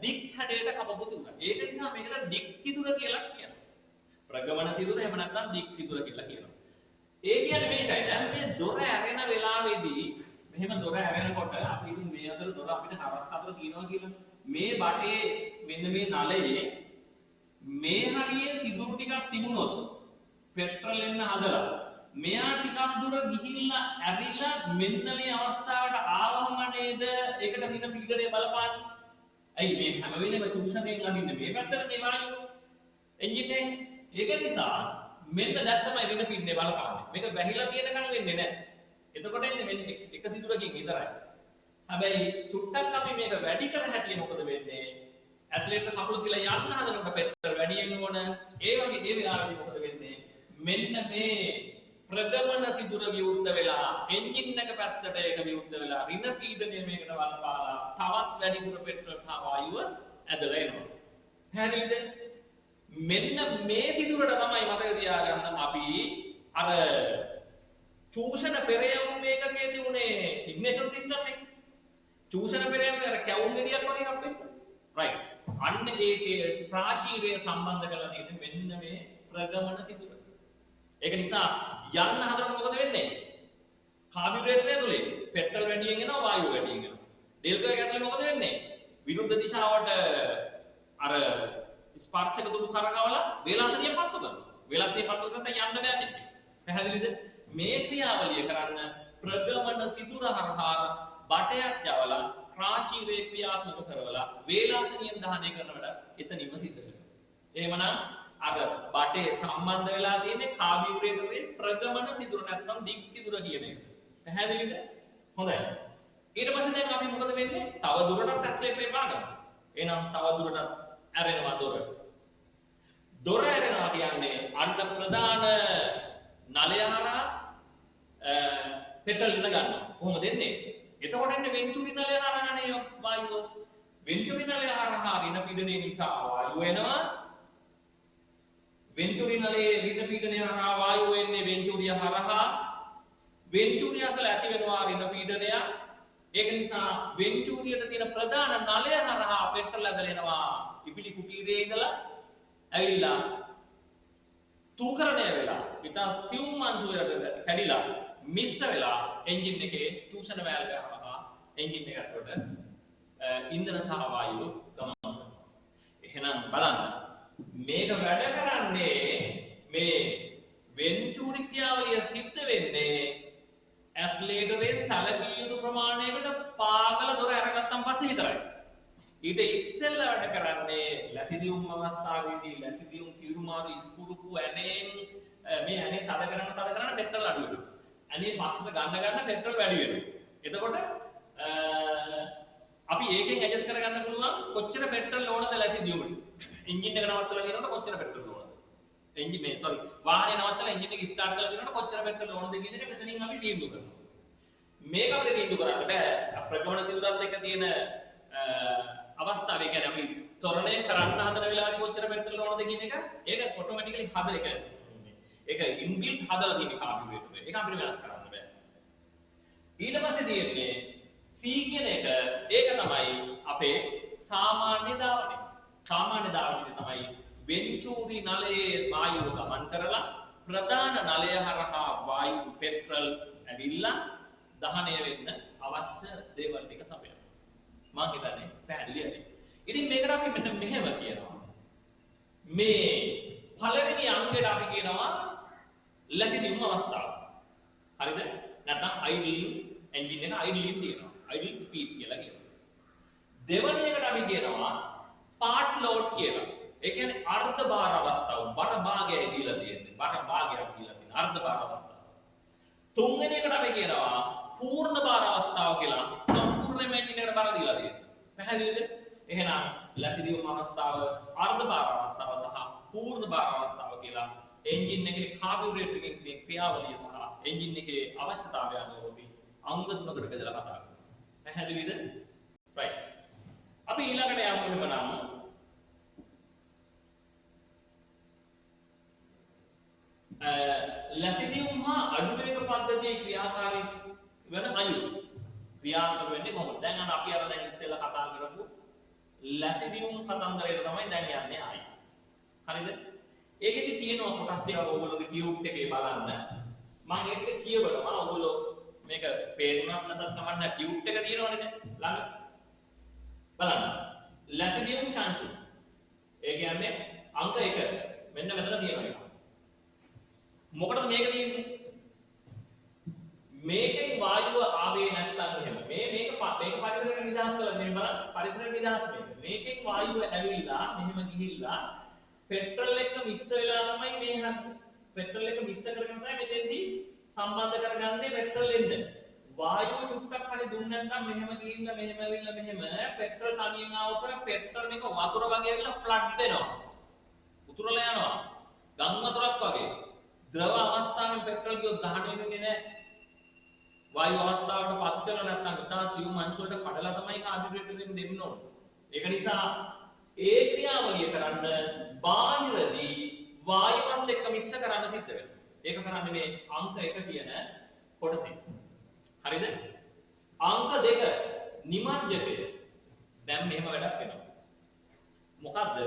දික් හැඩයට කපපු තුනක්. ඒක නිසා මේකට දික් සිදුර කියලා කියනවා. ප්‍රගමන සිදුර එහෙම නැත්නම් දික් සිදුර කියලා කියනවා. ඒ කියන්නේ මේකයි. දැන් මේ දොර ඇරෙන වෙලාවේදී මෙහෙම දොර ඇරෙනකොට අපි ඉතින් මේ අතර දොර අපිට හරස් අතර තියෙනවා කියලා මේ බටේ මෙන්න මේ නලයේ මේ හරියේ සිදුරු ටිකක් තිබුණොත් පෙට්‍රල් එන්න හදලා මෙයා ටිකක් දුර ගිහිල්ලා ඇරිලා මෙන්න මේ අවස්ථාවට ආවම නේද ඒකට හින පිළිගන්නේ බලපාන්නේ. ඇයි මේ හැම වෙලේම තුෂණයෙන් අදින්නේ මේ පැත්තට මේ වායුව එන්ජින් එක. ඒක නිසා මෙන්න දැන් තමයි රින පින්නේ බලපාන්නේ. මේක වැහිලා තියෙනකන් වෙන්නේ නැහැ. එතකොට එන්නේ මෙන්න එක සිදුරකින් විතරයි. හැබැයි සුට්ටක් අපි මේක වැඩි කර හැටියේ මොකද වෙන්නේ? ඇත්ලට් කකුල කියලා යන්න හදනකොට පෙට්‍රල් වැඩියෙන් ඕන. ඒ වගේ ඒ වෙලාවේදී මොකද වෙන්නේ? මෙන්න මේ ප්‍රගමන සිදුර විවුර්ත වෙලා එන්ජින් එක පැත්තට ඒක විවුර්ත වෙලා රින පීඩනය මේකට වල්පාලා තවත් වැඩිපුර පෙට්‍රල් හා වායුව ඇදලා එනවා. හරිද? මෙන්න මේ සිදුරට තමයි මතක තියාගන්න අපි අර චූෂණ පෙරයම් මේකකේ තිබුණේ ඉග්නිෂන් සිස්ටම් එක. චූෂණ පෙරයම් අර කැවුම් ගෙඩියක් වගේ එකක් වෙන්න. රයිට්. අන්න ඒකේ ප්‍රාචීරය සම්බන්ධ කරලා තියෙන්නේ මෙන්න මේ ප්‍රගමන සිදුර. ඒක නිසා යන්න හදනකොට මොකද වෙන්නේ? කාබියුරේටර් ඇතුලේ පෙට්‍රල් වැඩියෙන් එනවා වායුව වැඩියෙන් එනවා. ඩෙල්ටා එක ඇතුලේ මොකද වෙන්නේ? විරුද්ධ දිශාවට අර ස්පර්ශක දුරු කරකවලා වේලාසනිය පත්තු කරනවා. වේලාසනිය පත්තු කරලා යන්න බෑ දෙන්නේ. පැහැදිලිද? මේ ක්‍රියාවලිය කරන්න ප්‍රගමන සිදුර හරහා බටයක් යවලා ප්‍රාචීරයේ ක්‍රියාත්මක කරවලා වේලාසනියෙන් දහනය කරනවට එතනින්ම සිද්ධ වෙනවා. එහෙමනම් අර බටේ සම්බන්ධ වෙලා තියෙන්නේ කාබියුරේටරේ ප්‍රගමන සිදුර නැත්නම් දික් සිදුර කියන එක. පැහැදිලිද? හොඳයි. ඊට පස්සේ දැන් අපි මොකද වෙන්නේ? තව දුරටත් ඇක්සලරේට් එක පාගන්න. එහෙනම් තව දුරටත් ඇරෙනවා දොර. දොර ඇරෙනවා කියන්නේ අන්න ප්‍රධාන නලය හරහා පෙට්‍රල් ඉඳ ගන්නවා. කොහොමද එන්නේ? එතකොට එන්නේ වෙන්චුරි නලය හරහානේ වායුව. වෙන්චුරි නලය හරහා රින පීඩනය නිසා වායුව එනවා. වෙන්චුරි නලයේ රින පීඩනය හරහා වායුව එන්නේ වෙන්චුරිය හරහා. වෙන්චුරිය අතර ඇති වෙනවා රින පීඩනය. ඒක නිසා වෙන්චුරියට තියෙන ප්‍රධාන නලය හරහා පෙට්‍රල් ඇදලා එනවා. ඉපිලි කුටීරේ ඉඳලා ඇවිල්ලා තූකරණය වෙලා පිටා සියුම් අංශුවකට කැඩිලා මිශ්‍ර වෙලා එන්ජින් එකේ චූෂණ වෑල්ව හරහා එන්ජින් එක ඇතුළට ඉන්ධන සහ වායුව ගමන් කරනවා. එහෙනම් බලන්න මේක වැඩ කරන්නේ මේ වෙන්චුරි ක්‍රියාවලිය සිද්ධ වෙන්නේ ඇක්සලරේටරේ සැලකිය යුතු ප්‍රමාණයකට පාගල දොර අරගත්තන් පස්සේ විතරයි. ඊට ඉස්සෙල්ලා වැඩ කරන්නේ ලැබිදියුම් අවස්ථාවේදී ලැබිදියුම් කිරුමාරු ඉස්කුරුකු ඇනෙන් මේ ඇනේ තද කරන පෙට්‍රල් අඩු වෙනවා. ඇනේ පස්සට ගන්න පෙට්‍රල් වැඩි වෙනවා. එතකොට අපි ඒකෙන් ඇඩ්ජස්ට් කරගන්න පුළුවන් කොච්චර පෙට්‍රල් ඕනද ලැබිදියුමට. එන්ජින් එක නවත්තලා කියනකොට කොච්චර පෙට්‍රල් ඕනද? වාහනේ නවත්තලා එන්ජින් එක ස්ටාර්ට් කරලා කියනකොට කොච්චර පෙට්‍රල් ඕනද කියන එක මෙතනින් අපි තීන්දුව කරනවා. මේක අපිට තීන්දුව කරන්න බෑ. ප්‍රගමන සිදුරත් එක්ක තියෙන අවස්ථාවේ කියන්නේ අපි තොරණය කරන්න හදන වෙලාවේ කොච්චර පෙට්‍රල් ඕනද කියන එක ඒක ඔටෝමැටිකලි හදන එක. ඒක ඉන්බිල්ට් හදලා තියෙන කාබියුරේටර්. ඒක අපිට වෙනස් කරන්න බෑ. ඊට පස්සේ තියෙන්නේ C කියන එක ඒක තමයි අපේ සාමාන්‍ය දාවනය. සාමාන්‍ය දාවනය තමයි වෙන්චුරි නලයේ වායුව ගමන් කරලා ප්‍රධාන නලය හරහා වායු පෙට්‍රල් ඇවිල්ලා දහනය වෙන්න අවශ්‍ය දේවල් ටික සපයනවා. මම හිතන්නේ පැහැදිලියි. ඉතින් මේකට අපි මෙන්න මෙහෙම කියනවා. මේ පළවෙනි අංකයට අපි කියනවා ලැබිදියුම් අවස්ථාව. හරිද? නැත්නම් idling engine එක idling තියෙනවා. idling speed කියලා කියනවා. දෙවෙනි එකට අපි කියනවා part load කියලා. ඒ කියන්නේ අර්ධ භාර අවස්ථාව බර භාගයයි දීලා තියෙන්නේ. බර භාගයක් දීලා තියෙනවා. අර්ධ භාර අවස්ථාව. තුන්වෙනි එකට අපි කියනවා පූර්ණ භාර අවස්ථාව කියලා. සම්පූර්ණ එන්ජින් එකට බර දීලා තියෙනවා. පැහැදිලිද? එහෙනම් ලැබිදියුම් අවස්ථාව අර්ධ භාර අවස්ථාව සහ පූර්ණ භාර අවස්ථාව කියලා එන්ජින් එකේ කාබියුරේටර් එකේ ක්‍රියාවලිය සහ එන්ජින් එකේ අවශ්‍යතාවය අනුව අපි අංග තුනකට බෙදලා කතා කරමු. පැහැදිලිද? right. අපි ඊළඟට යමු බලන්න. ලැබිදියුම් හා අඩු වේග පද්ධතියේ ක්‍රියාකාරී වෙන අයුරු ක්‍රියාත්මක වෙන්නේ කොහොමද? දැන් අපි අර දැන් ඉස්සෙල්ලා කතා කරපු ලැබිදියුම් කතන්දරය තමයි දැන් යන්නේ ආයි. හරිද? ඒකෙදි තියෙනවා කොටස් ටික ඔයගොල්ලෝගේ ටියුබ් එකේ බලන්න. මම ඒක කියවනවා ඔයගොල්ලෝ මේක පේන්නත් නැත්නම් කමන්න ටියුබ් එක තියෙනවනේ ළඟ. බලන්න. ලැබිදියුම් chance. ඒ කියන්නේ අංක 1. මෙන්න මෙතන තියෙනවා. මොකටද මේක තියෙන්නේ? මේකේ වායුව ආවේ නැත්නම් එහෙම මේක පරිසරයට නිදහස් කරලා මේ බලන්න පරිසරයට නිදහස් මේකේ වායුව ඇවිල්ලා මෙහෙම ගිහිල්ලා පෙට්‍රල් එක මික්ස් වෙලා තමයි මේ හන්නේ. පෙට්‍රල් එක මික්ස් කරගෙන තමයි මෙතෙන්දී සම්බන්ධ කරගන්නේ පෙට්‍රල් එන්න. වායුව ටුක්ටක් හරි දුන්නේ නැත්නම් මෙහෙම ගිහිල්ලා මෙහෙම ඇවිල්ලා මෙහෙම පෙට්‍රල් තනියෙන් ආවොත් පෙට්‍රල් එක වතුර වගේ ඇවිල්ලා ෆ්ලඩ් වෙනවා. උතුරලා යනවා. ගම් වතුරක් වගේ. ද්‍රව අවස්ථාවෙන් පෙට්‍රල් ගියොත් දහන වෙන්නේ නැහැ. වායු අවස්ථාවට පත් වෙලා නැත්නම් ඉතා සියුම් අංශ වලට කඩලා තමයි කාබියුරේටර් එකෙන් දෙන්න ඕන. ඒක නිසා ඒ ක්‍රියාවලිය කරන්න බාහිරදී වායුවත් එක්ක මිශ්‍ර කරන්න සිද්ධ වෙනවා. ඒක කරන්නේ මේ අංක 1 කියන කොටසෙන්. හරිද? අංක 2 නිමජ්ජකය. දැන් මෙහෙම වැඩක් වෙනවා. මොකද්ද?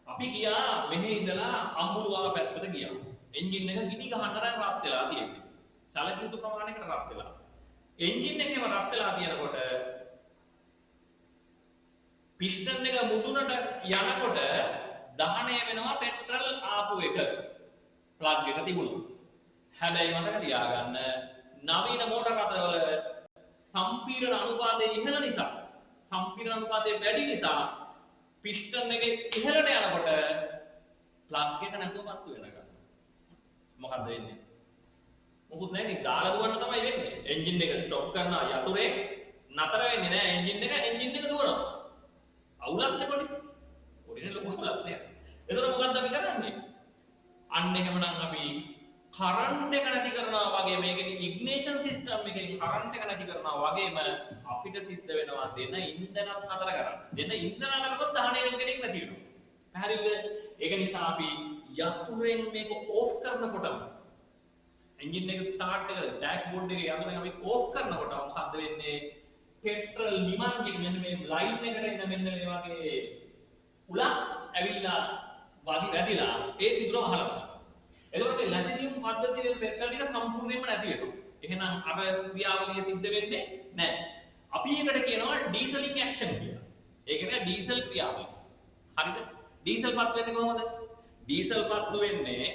අපි ගියා මෙහි ඉඳලා අම්බුරුවාව පැත්තට ගියා. එන්ජින් එක ගිනි ගහන්න රත් වෙලා තියෙන්නේ. සැලකියුතු ප්‍රමාණයකට රත් වෙලා. එන්ජින් එකේම රත් වෙලා තියෙනකොට පිස්ටන් එක මුදුනට යනකොට දහනය වෙනවා පෙට්‍රල් ආපු එක. ප්ලග් එක තිබුණා. හැබැයි මතක තියාගන්න නවීන මෝටර රථවල සම්පීඩන අනුපාතය ඉහළ නිසා සම්පීඩන අනුපාතය වැඩි නිසා පිස්ටන් එකේ ඉහළට යනකොට ප්ලග් එක නැතුව පත්තු වෙනවා. මොකද වෙන්නේ? මොකුත් නැහැ නේ දාලා දුවන්න තමයි වෙන්නේ. එන්ජින් එක ස්ටොප් කරනවා යතුරේ නතර වෙන්නේ නැහැ එන්ජින් එක දුවනවා. අවුලක් නෙවෙයි. ඔරිජිනල් ලොකු අවුලක් නෑ. එතකොට මොකක්ද අපි කරන්නේ? අන්න එහෙමනම් අපි කරන්ට් එක නැති කරනවා වගේ මේකේ ඉග්නිෂන් සිස්ටම් එකේ කරන්ට් එක නැති කරනවා වගේම අපිට සිද්ධ වෙනවා දෙන ඉන්ධනත් නතර කරන්න. දෙන ඉන්ධන නතර කරොත් දහණය වෙන කෙනෙක් නැති වෙනවා. පැහැදිලිද? ඒක නිසා අපි යතුරෙන් මේක ඕෆ් කරනකොටම එන්ජින් එක ස්ටාර්ට් කරලා ඩෑෂ්බෝඩ් එකේ යතුරෙන් අපි ඕෆ් කරනකොට මොකද්ද වෙන්නේ? පෙට්‍රල් නිමංජික මෙන්න මේ ලයින් එකට එන මෙන්න මේ වගේ උලක් ඇවිල්ලා වගේ වැදිලා ඒ විදුර වහලා. එතකොට ලැබිදියුම් පද්ධතියේ පෙට්‍රල් ටික සම්පූර්ණයෙන්ම නැති වෙනවා. එහෙනම් අර ක්‍රියාවලිය සිද්ධ වෙන්නේ නැහැ. අපි ඒකට කියනවා ඩීසලින් ඇක්ෂන් කියලා. ඒ කියන්නේ ඩීසල් ක්‍රියාවලිය. හරිද? ඩීසල් පත් වෙන්නේ කොහොමද? ඩීසල් පත් වෙන්නේ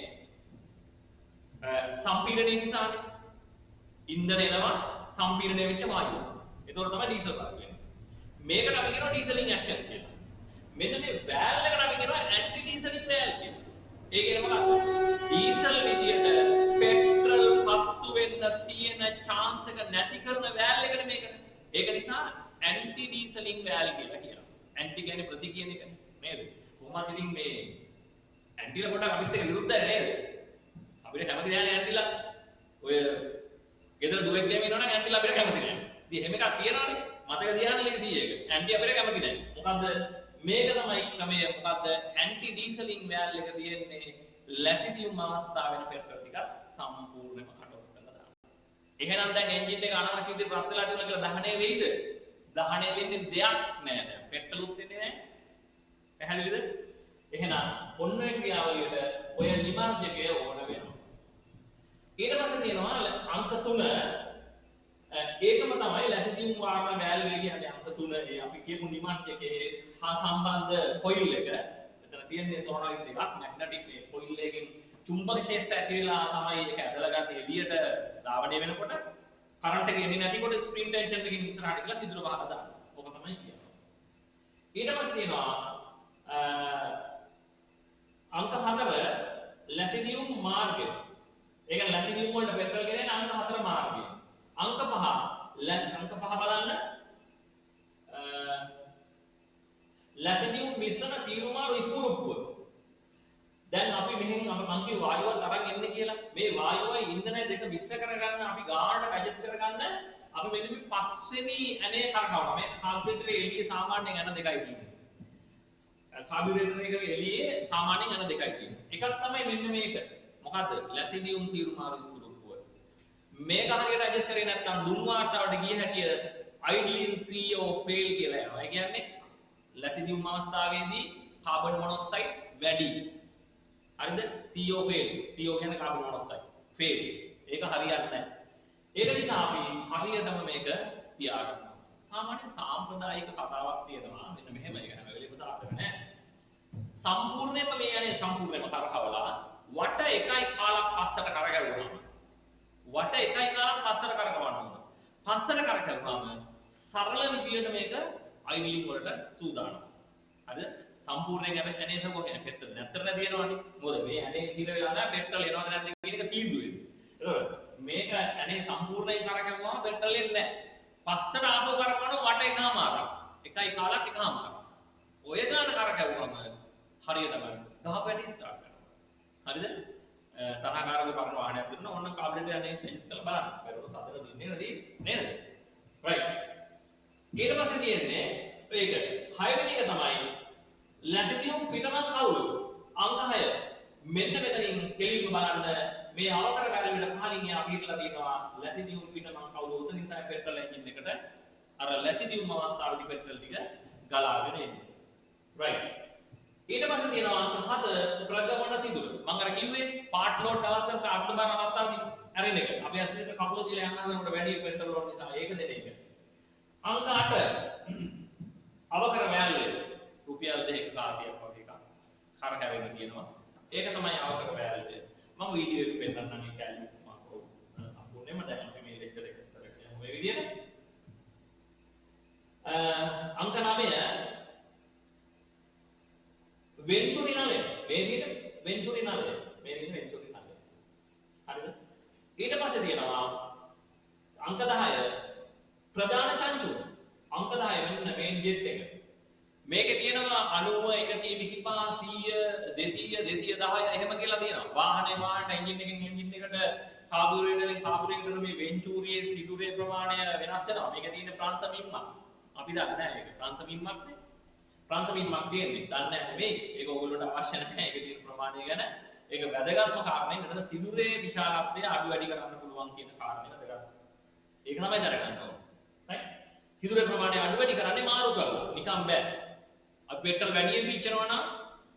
සම්පීඩනය නිසානේ. ඉන්ධන එනවා සම්පීඩනය වෙච්ච වායුව. ඒතකොට තමයි ඩීසල් පත් වෙන්නේ. මේකට අපි කියනවා ඩීසලින් ඇක්ෂන් කියලා. මෙන්න මේ වැල් එකට අපි කියනවා ඇන්ටි ඩීසලින් වැල් කියලා. ඒ කියන්නේ මොකක්ද? ඩීසල් විදියට පෙට්‍රල් පත්තු වෙන්න තියෙන chance එක නැති කරන වැල් එකට මේක. ඒක නිසා ඇන්ටි ඩීසලින් වැල් කියලා කියනවා. ඇන්ටි කියන්නේ ප්‍රති කියන එක නේද? කොහොමද ඉතින් මේ ඇන්ටිල පොඩක් අපිට විරුද්ධයි නේද? අපිට කැමති නෑ ඇන්ටිලා. ඔය ගෙදර දුවෙක් ගෑම ඉන්නවනම් ඇන්ටිලා අපිට කැමති නෑ. ඉතින් එහෙම එකක් තියනවානේ. මතක තියාගන්න එක දී ඒක. ඇන්ටි අපිට කැමති නෑ. මොකද්ද? මේක තමයි ක්‍රමය. මොකද්ද? ඇන්ටි ඩීසලින් වැල් එක තියෙන්නේ ලැබිදියුම් අවස්ථාවෙන පෙට්‍රල් ටික සම්පූර්ණයෙන්ම කට් ඔෆ් කරලා දානවා. එහෙනම් දැන් එන්ජින් එක අනවශ්‍ය විදිහට රත් වෙලා තියෙනවා කියලා දහණය වෙයිද? දහණය වෙන්නේ දෙයක් නෑ දැන්. පෙට්‍රලුත් දෙන්නේ නෑ. පැහැදිලිද? එහෙනම් ඔන්න ඔය ක්‍රියාවලියට ඔය නිමර්ජකය ඕන වෙනවා. ඊට පස්සේ තියෙනවා අංක 3 ඒකම තමයි ලැබිදියුම් වාහන වැල් එක කියන්නේ අංක 3 ඒ අපි කියමු නිමර්ජකයේ හා සම්බන්ධ කොයිල් එක. මෙතන තියෙන්නේ සෝනයිස් එකක් මැග්නටික් මේ කොයිල් එකකින් චුම්බක ක්ෂේත්‍රය ඇතිලා තමයි ඒක ඇදලා ගන්න එළියට ධාවනය වෙනකොට කරන්ට් එක එන්නේ නැතිකොට ස්ප්‍රින් ටෙන්ෂන් එකකින් ඉස්සරහට ගිහලා සිදුර වහලා දානවා. ඔක තමයි කියන්නේ. ඊට පස්සේ තියෙනවා ලැතිනියම් මාර්ගය. ඒ කියන්නේ ලැතිනියම් වලට පෙට්‍රල් ගෙනෙන අංක 4 මාර්ගය. අංක 5 බලන්න. ලැතිනියම් මිශ්‍රණ තීරුමාරු ඉක්මනටුව. දැන් අපි මෙහෙන් මං කිය වායුව තරම් එන්නේ කියලා. මේ වායුවයි ඉන්ධනය දෙක මිශ්‍ර කරගන්න අපි ගානට ඇඩ්ජස්ට් කරගන්න අපි මෙන්න මේ පස්වෙනි ඇනේ කරකවනවා. මේ කාබ්යුරේටරේ එළියේ සාමාන්‍යයෙන් ඇන දෙකයි තියෙන්නේ. කාබ්යුරේටරේ එකේ එළියේ සාමාන්‍යයෙන් ඇන දෙකයි තියෙන්නේ. එකක් තමයි මෙන්න මේක. මොකද්ද? ලැතිනියම් තීරුමාරු ඉක්මනටුව. මේක හරියට ඇඩ්ජස්ට් කරේ නැත්නම් දුම් වාර්තාවට ගිය හැටිය අයිඩින් CO ෆේල් කියලා යනවා. ඒ කියන්නේ ලැතිනියම් අවස්ථාවේදී කාබන් මොනොක්සයිඩ් වැඩි. හරිද? CO fail. CO කියන්නේ කාබන් මොනොක්සයිඩ්. fail. ඒක හරියන්නේ නැහැ. ඒක නිසා අපි හරියටම මේක තියාගන්නවා. සාමාන්‍ය සාම්ප්‍රදායික කතාවක් තියෙනවා. මෙන්න මෙහෙම ඒක හැම වෙලේම දාන්න නැහැ. සම්පූර්ණයෙන්ම මේ යන්නේ සම්පූර්ණයෙන්ම කරකවලා වට එකයි කාලක් පස්සට කරගැවුවාම. වට එකයි කාලක් පස්සට කරකවන්න ඕන. පස්සට කරකවුවාම සරල විදියට මේක අයිඩින් වලට සූදානම්. හරිද? සම්පූර්ණයෙන් අපි ඇනේ සකෝකේ පෙට්‍රල් නැත්තර තියෙනවනේ. මොකද මේ ඇනේ ඉතිර වෙලා නැහැ පෙට්‍රල් එනවද නැද්ද කියන එක තීන්දුව වෙන්නේ. මේක ඇනේ සම්පූර්ණයෙන් කරකවුවාම පෙට්‍රල් එන්නේ නැහැ. පස්සට ආපහු කරකවන වට එකමාරක්. එකයි කාලක් එකමාරක්. ඔය ගාන කරකවුවාම හරියටම ගහ පැටි ස්ටාර්ට් කරනවා. හරිද? තරහකාරක කරන වාහනයක් දුන්න ඕන කාබ්ලෙට යන්නේ ඉස්සෙල්ලා බලන්න. ඒක හදලා දින්නේ නේද? රයිට්. ඊට පස්සේ තියෙන්නේ ඒක 6 වෙනි එක තමයි ලැතිනියම් පිටමන් කවුළු. අංක 6. මෙන්න මෙතනින් කෙලින්ම බලන්න මේ අවකර වැලෙවිට පහලින් එහා පිටලා තියෙනවා ලැතිනියම් පිටමන් කවුළු. උතනින් තමයි පෙට්‍රල් එන්ජින් එකට අර ලැතිනියම් අවස්ථාවේදී පෙට්‍රල් ටික ගලාගෙන එන්නේ. රයිට්. ඊට පස්සේ තියෙනවා අංක 7 ප්‍රගමන සිදුර. මම අර කිව්වේ පාර්ට් ලෝඩ් අවස්ථාවක අර්ථබාර අවස්ථාවේදී ඇරෙන එක. අපි ඇත්තට කකුල තියලා යනකොට වැඩි පෙට්‍රල් වල නිසා ඒක දෙන එක. අංක 8 අවකර වැලේ රුපියල් 2ක කාසියක් වගේ එකක් කරකැවෙන්න කියනවා. ඒක තමයි අවකර වැලේ. මම වීඩියෝ එක පෙන්නන්නම් ඒ කැලේ මම අහුන්නේම දැන් අපි මේ ලෙක්චර් එක කරගෙන යමු මේ විදිහට. අංක 9 වෙන්තුරි නලය. මේ විදිහට වෙන්තුරි නලය. මේ විදිහට වෙන්තුරි නලය. හරිද? ඊට පස්සේ තියෙනවා අංක 10 ප්‍රධාන චංචුව. අංක 10 මෙන්න මේන් ජෙට් එක. මේකේ තියෙනවා 90 125 100 200 210 එහෙම කියලා තියෙනවා. වාහනේට එන්ජින් එකෙන් එන්ජින් එකට කාබුරේටර් මේ වෙන්චූරියේ සිදුරේ ප්‍රමාණය වෙනස් වෙනවා. මේකේ තියෙන ප්‍රාන්ත මිම්මක්. අපි දන්නේ නැහැ ඒක. ප්‍රාන්ත මිම්මක් නේ. ප්‍රාන්ත මිම්මක් තියෙන්නේ. දන්නේ නැහැ මේ. ඒක ඕගොල්ලෝට අවශ්‍ය නැහැ. ඒකේ තියෙන ප්‍රමාණය ගැන. ඒක වැදගත්ම කාරණේ මෙතන සිදුරේ විශාලත්වය අඩු වැඩි කරන්න පුළුවන් කියන කාරණේ වැදගත්. ඒක තමයි දැනගන්න ඕනේ. right? සිදුරේ ප්‍රමාණය අඩු වැඩි කරන්නේ මාරු කරලා. නිකන් බෑ. අපි පෙට්‍රල් වැඩියෙන් පීචනවා නම්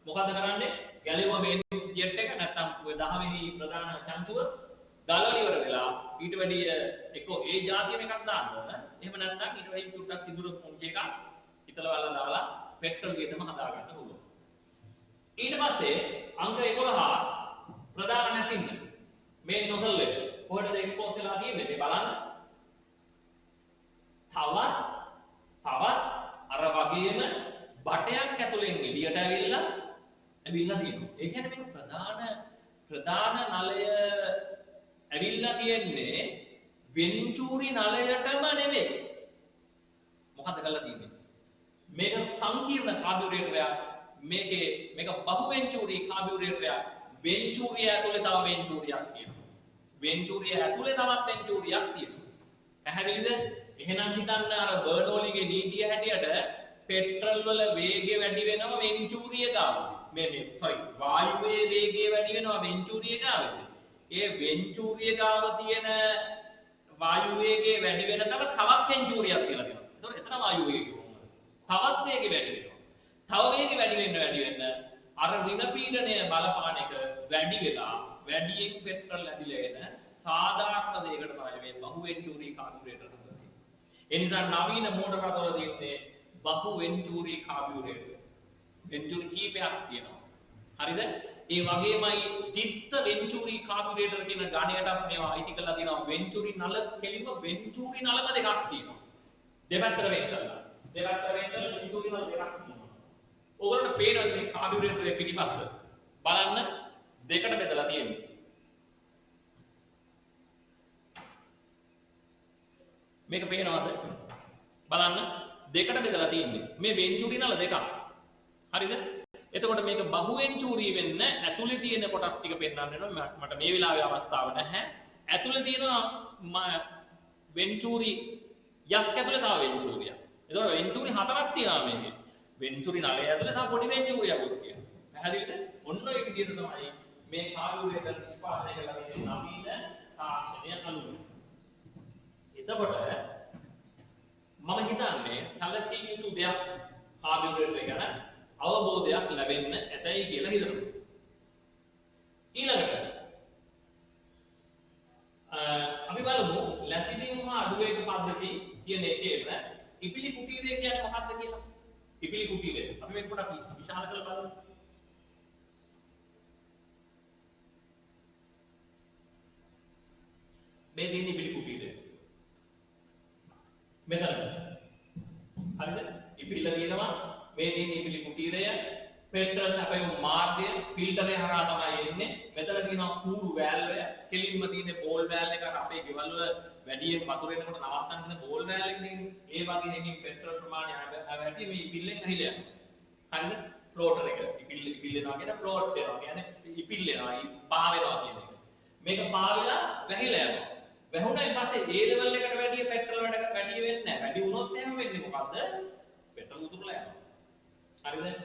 මොකද කරන්නේ? ගැලෙවුවා මේ ජෙට් එක නැත්තම් ඔය 10 වෙනි ප්‍රධාන චංචුව ගලවල ඉවර වෙලා ඊට වැඩි එක්කෝ ඒ જાතියම එකක් දාන්න ඕන. එහෙම නැත්නම් ඊට වැඩි චුට්ටක් සිදුර පොන්චි එකක් හිතලා බලලා දාලා පෙට්‍රල් ගේතම හදා ගන්න පුළුවන්. ඊට පස්සේ අංක 11 ප්‍රධාන නැතින්න මේ නොසල් එක කොහෙද එක්ස්පෝස් වෙලා තියෙන්නේ මේ බලන්න. තවත් අර වගේම බටයක් ඇතුලෙන් එළියට ඇවිල්ලා තියෙනවා. ඒ කියන්නේ මේක ප්‍රධාන නලය ඇවිල්ලා තියෙන්නේ වෙන්චූරි නලයටම නෙවෙයි. මොකද කරලා තියෙන්නේ? මේක සංකීර්ණ කාබ්යුරේටරයක්. මේක බහු වෙන්චූරි කාබ්යුරේටරයක්. වෙන්චූරිය ඇතුලේ තව වෙන්චූරියක් තියෙනවා. වෙන්චූරිය ඇතුලේ තවත් වෙන්චූරියක් තියෙනවා. පැහැදිලිද? එහෙනම් හිතන්න අර බර්නෝලිගේ නීතිය හැටියට පෙට්‍රල් වල වේගය වැඩි වෙනවා වෙන්චූරිය ගාව. වායුවේ වේගය වැඩි වෙනවා වෙන්චූරිය ගාව. ඒ වෙන්චූරිය ගාව තියෙන වායු වේගය වැඩි වෙන තවත් වෙන්චූරියක් කියලා දෙනවා. ඒතකොට එතන වායු වේගය තවත් වේගය වැඩි වෙනවා. තව වේගය වැඩි වෙන්න අර ඍණ පීඩනය බලපාන එක වැඩි වෙලා වැඩියෙන් පෙට්‍රල් ඇදිලා එන සාධාරණ දෙයකට තමයි මේ බහු වෙන්චූරි කාබ්යුරේටර් හදන්නේ. ඒ නිසා නවීන මෝටර රථවල තියෙන්නේ බහු වෙන්චූරි කාබ්යුරේටර්. වෙන්චූරි කීපයක් තියෙනවා. හරිද? ඒ වගේමයි තිත්ත වෙන්චූරි කාබ්යුරේටර් කියන ගණයටත් මේවා අයිති කරලා තියෙනවා. වෙන්චූරි නල කෙලින්ම වෙන්චූරි නලම දෙකක් තියෙනවා. දෙපැත්තට වෙන් කරලා. දෙපැත්තට වෙන් කරලා වෙන්චූරි නල දෙකක් තියෙනවා. ඔයගොල්ලන්ට පේනවා මේ කාබ්යුරේටරේ පිටිපස්ස. බලන්න දෙකට බෙදලා තියෙන්නේ. මේක පේනවද? බලන්න දෙකට බෙදලා තියෙන්නේ. මේ වෙන්චුරි නල දෙකක්. හරිද? එතකොට මේක බහු වෙන්චුරි වෙන්න ඇතුලේ තියෙන කොටස් ටික පෙන්නන්න වෙනවා. මට මේ වෙලාවේ අවස්ථාව නැහැ. ඇතුලේ තියෙනවා වෙන්චුරි යක් ඇතුලේ තව වෙන්චුරියක්. එතකොට වෙන්චුරි හතරක් තියෙනවා මේකේ. වෙන්චුරි නලය ඇතුලේ තව පොඩි වෙන්චුරියක් උත් තියෙනවා. පැහැදිලිද? ඔන්න ඔය විදිහට තමයි මේ කාර්යය නිෂ්පාදනය කරලා තියෙන නවීන තාක්ෂණය අනුව. එතකොට මම හිතන්නේ සැලකිය යුතු දෙයක් කාර්යය ගැන අවබෝධයක් ලැබෙන්න ඇතයි කියලා හිතනවා. ඊළඟට අපි බලමු ලැබීම අඩුවේග පද්ධති කියන එකේම ඉපිලි කුටීරය කියන්නේ මොකක්ද කියලා. ඉපිලි කුටීරය අපි මේක පොඩ්ඩක් විශාල කරලා බලමු. මේ තියෙන ඉපිලි කුටීරය මෙතන හරිද? ඉපිල්ල තියෙනවා මේ තියෙන ඉපිලි කුටීරය පෙට්‍රල් අපේ මාර්ගය ෆිල්ටරේ හරහා තමයි එන්නේ. මෙතන තියෙනවා කූරු වැල්වය කෙලින්ම තියෙන බෝල් වැල් එක අපේ ගෙවල් වල වැඩියෙන් වතුර එනකොට නවත්තන්න තියෙන බෝල් වැල් එක තියෙන්නේ. ඒ වගේ එකකින් පෙට්‍රල් ප්‍රමාණය වැඩි මේ ඉපිල්ලෙන් ඇහිලා යනවා. හරිද? ෆ්ලෝටර් එක ඉපිල්ලනවා කියන ෆ්ලෝට් වෙනවා කියන්නේ ඉපිල්ලනවා පා වෙනවා කියන එක. මේක පා වෙලා වැහිලා යනවා. වැහුණාන් පස්සේ ඒ ලෙවල් එකට වැඩි පෙට්‍රල් වැඩ වැඩි වෙන්නේ නැහැ. වැඩි වුණොත් එහෙම වෙන්නේ මොකද්ද? පෙට්‍රල් උතුරලා යනවා. හරිද?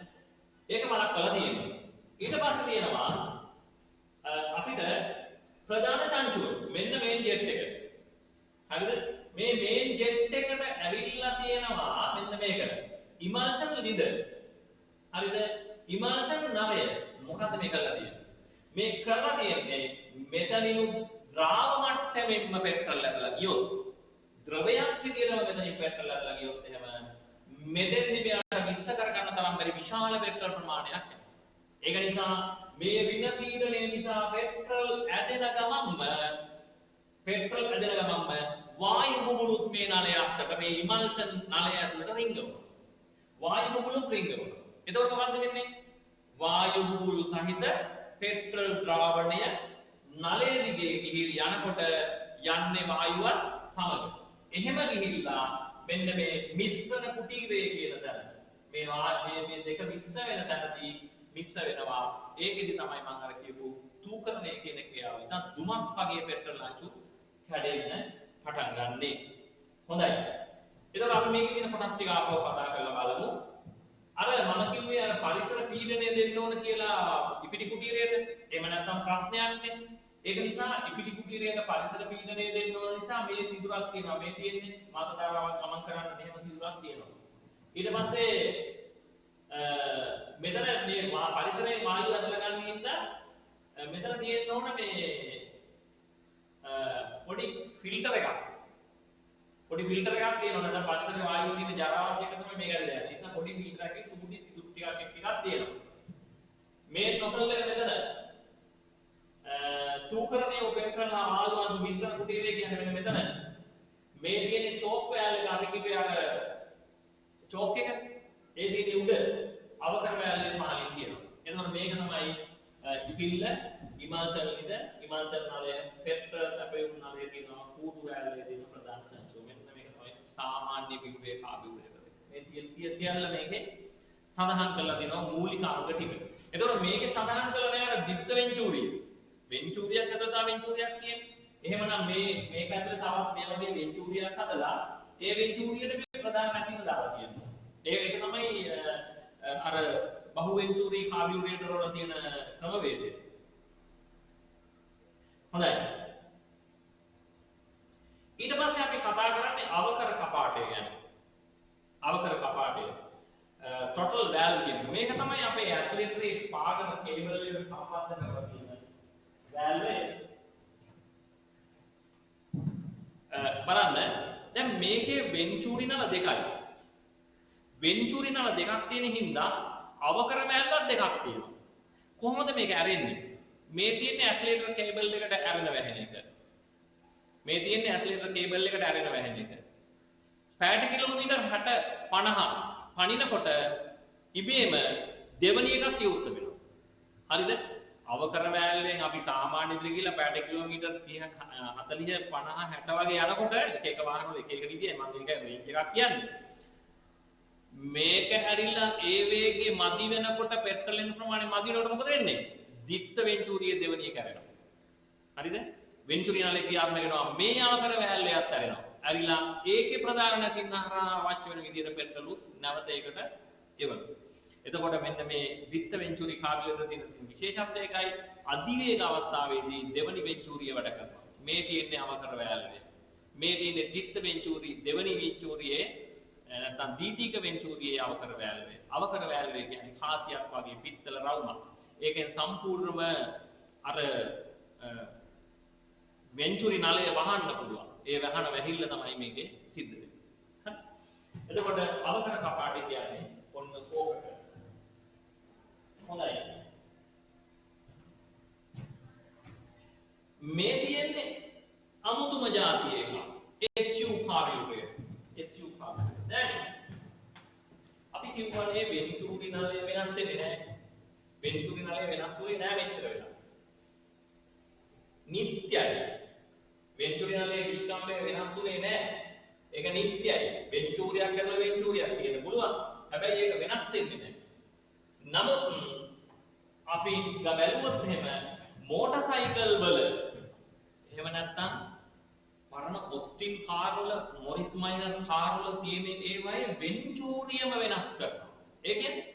ඒක මලක් කරලා තියෙනවා. ඊට පස්සේ තියෙනවා අපිට ප්‍රධාන තන්තුව. මෙන්න මේන් ජෙට් එක. හරිද? මේ මේන් ජෙට් එකට ඇවිල්ලා තියෙනවා මෙන්න මේකට. ඉමල්සන් ලිද. හරිද? ඉමල්සන් නවය. මොකද්ද මේ කරලා තියෙන්නේ? මේ කරලා තියෙන්නේ මෙතනිනු ද්‍රාව මට්ටමෙන්ම පෙට්‍රල් ලැබලා ගියොත් ද්‍රවයක් විදියටම මෙතනින් පෙට්‍රල් ලැබලා ගියොත් එහෙම මෙතෙන්දි මෙයාට විස්තර කරගන්න තරම් බැරි විශාල පෙට්‍රල් ප්‍රමාණයක් එනවා. ඒක නිසා මේ වින පීඩනය නිසා පෙට්‍රල් ඇදෙන ගමන්ම වායු බුබුලුත් මේ නලයට මේ ඉමල්සන් නලය ඇතුළට රිංගවනවා. වායු බුබුලුත් රිංගවනවා. එතකොට මොකද වෙන්නේ? වායු බුබුලු සහිත පෙට්‍රල් ද්‍රාවණය නලය දිගේ ගිහිල් යනකොට යන්නේ වායුවත් සමග. එහෙම ගිහිල්ලා මෙන්න මේ මිශ්‍රණ කුටීරය කියන තැන මේ වාහයේ දෙක මිශ්‍ර වෙන තැනදී මිශ්‍ර වෙනවා. ඒකෙදි තමයි මම අර කියපු තූකරණය කියන ක්‍රියාව. ඉතින් දුමක් වගේ පෙට්‍රල් අංශු කැඩෙන්න පටන් ගන්නනේ. හොඳයි. එතකොට අපි මේකේ තියෙන කොටස් ටික ආපහු කතා කරලා බලමු. අර මම කිව්වේ අර පරිසර පීඩනය දෙන්න ඕන කියලා ඉපිඩි කුටීරයට. එහෙම නැත්නම් ප්‍රශ්නයක් නේ. ඒක නිසා ඉපිඩි කුටීරයට පරිසර පීඩනය දෙන්න ඕන නිසා මේ සිදුරක් තියෙනවා. මේ තියෙන්නේ මාතෘකාවක් ගමන් කරන්න මෙහෙම සිදුරක් තියෙනවා. ඊට පස්සේ මෙතන මේ පරිසරයේ වායුව ඇදලා ගන්න හින්දා මෙතන තියෙන්න ඕන මේ පොඩි ෆිල්ටර් එකක්. පොඩි ෆිල්ටර් එකක් තියෙනවා. නැත්නම් පරිසරයේ වායුව තියෙන ජරාවක් එක තමයි මේක ඇදලා යන්නේ. ඒක පොඩි ෆිල්ටර් එකකින් පොඩි සිදුරු ටිකක් තියෙනවා. මේ නොකල් එක මෙතන තූකරණය උපයෝග කරන ආලවන්තු මිශ්‍ර කුටීරය කියන්නේ මෙතන මේ තියෙන චෝක් වෑල් එක අපි කිව්වේ අර චෝක් එක ඒ තියෙන උඩ අවතර වෑල් එක පහලින් තියෙනවා. එතකොට මේක තමයි ඉපිල්ල ඉමාසල් නේද? ඉමාසල් නලය පෙට්‍රල් අපේ නලය තියෙනවා කූඩු වෑල් එකේ තියෙන ප්‍රධාන සංසෝ. මෙන්න මේක තමයි සාමාන්‍ය පිටුවේ කාබියුරේට. මේ සියල්ල මේකේ සඳහන් කරලා දෙනවා මූලික අංග ටික. එතකොට මේකේ සඳහන් කරලා නෑ අර දිත්ත වෙන්චූරිය. වෙන්චූරියක් හදලා වෙන්චූරියක් කියන්නේ. එහෙමනම් මේක ඇතුලේ තවත් මේ වගේ වෙන්චූරියක් හදලා ඒ වෙන්චූරියට මේ ප්‍රධාන නැතිව දාලා තියෙනවා. ඒක තමයි අර බහු වෙන්චූරි කාබියුරේටර් වල තියෙන ක්‍රමවේදය. හොඳයි. ඊට පස්සේ අපි කතා කරන්නේ අවකර කපාටය ගැන. අවකර කපාටය. ටොටල් වැල්ව් කියන්නේ මේක තමයි අපේ ඇක්සිලරේටරේ පාගන කේබල් එක සම්බන්ධ කරලා තියෙන වැල්ව් එක. බලන්න දැන් මේකේ වෙන්චූරි නල දෙකයි. වෙන්චූරි නල දෙකක් තියෙන හින්දා අවකර වැල්ව් දෙකක් තියෙනවා. කොහොමද මේක ඇරෙන්නේ? මේ තියෙන ඇක්සිලරේටර් කේබල් එකට ඇරෙන වැහෙන එක. මේ තියෙන ඇක්සිලරේටර් කේබල් එකට ඇරෙන වැහෙන එක. පැයට කිලෝමීටර් 60 50 පනිනකොට ඉබේම දෙවනි එකක් විවෘත වෙනවා. හරිද? අවකර වෑල්ලෙන් අපි සාමාන්‍ය විදිහට ගිහලා පැයට කිලෝමීටර් 30 40 50 60 වගේ යනකොට එක වාහන වල එක විදිහයි මම මේක රේන්ජ් එකක් කියන්නේ. මේක හැරිලා ඒ වේගයේ මදි වෙනකොට පෙට්‍රල් එන ප්‍රමාණය මදි වෙනකොට මොකද වෙන්නේ? දිත්ත වෙන්චූරියේ දෙවනිය කැරෙනවා. හරිද? වෙන්චූරිය නාලේ ක්‍රියාත්මක වෙනවා මේ අවකර වෑල්ලයත් හැරෙනවා. ඇරිලා ඒකේ ප්‍රධාන නැතිනම් අවශ්‍ය වෙන විදිහට පෙට්‍රල් නැවත ඒකට එවනවා. එතකොට මෙන්න මේ විත්ත වෙන්චූරි කාර්යවල තියෙන විශේෂත්වය එකයි අධිවේග අවස්ථාවේදී දෙවනි වෙන්චූරිය වැඩ කරනවා. මේ තියෙන්නේ අවකර වෑල්ලේ. මේ තියෙන්නේ විත්ත වෙන්චූරි දෙවනි වෙන්චූරියේ නැත්නම් දීතික වෙන්චූරියේ අවකර වෑල්ලේ. අවකර වෑල්ලේ කියන්නේ කාසියක් වගේ පිත්තල රවුමක්. ඒකෙන් සම්පූර්ණම අර වෙන්චූරි නලය වහන්න පුළුවන්. ඒ වහන වැහිල්ල තමයි මේකේ සිද්ධ වෙන්නේ. හරි. එතකොට අවකර කපාටි කියන්නේ ඔන්න කෝකට. හොඳයි. මේ තියෙන්නේ අමුතුම જાතිය එක. HU කාර්යය. HU කාර්යය. දැන් අපි කියවනේ වෙන්චූරි නලය වෙනස් වෙන්නේ නැහැ. වෙන්චූරි නලය වෙනස් වෙන්නේ නැහැ මෙච්චර වෙලා. නිත්‍යයි. වෙන්චූරි නලයේ විස්කම්බය වෙනස් වෙන්නේ නැහැ. ඒක නිත්‍යයි. වෙන්චූරියක් කරලා වෙන්චූරියක් කියන්න පුළුවන්. හැබැයි ඒක වෙනස් වෙන්නේ නැහැ. නමුත් අපි ගබැලුවොත් එහෙම මෝටර් සයිකල් වල එහෙම නැත්නම් පරණ ඔස්ටින් කාර් වල මොරිස් මයිනර් කාර් වල තියෙන ඒවායේ වෙන්චූරියම වෙනස් කරනවා. ඒ කියන්නේ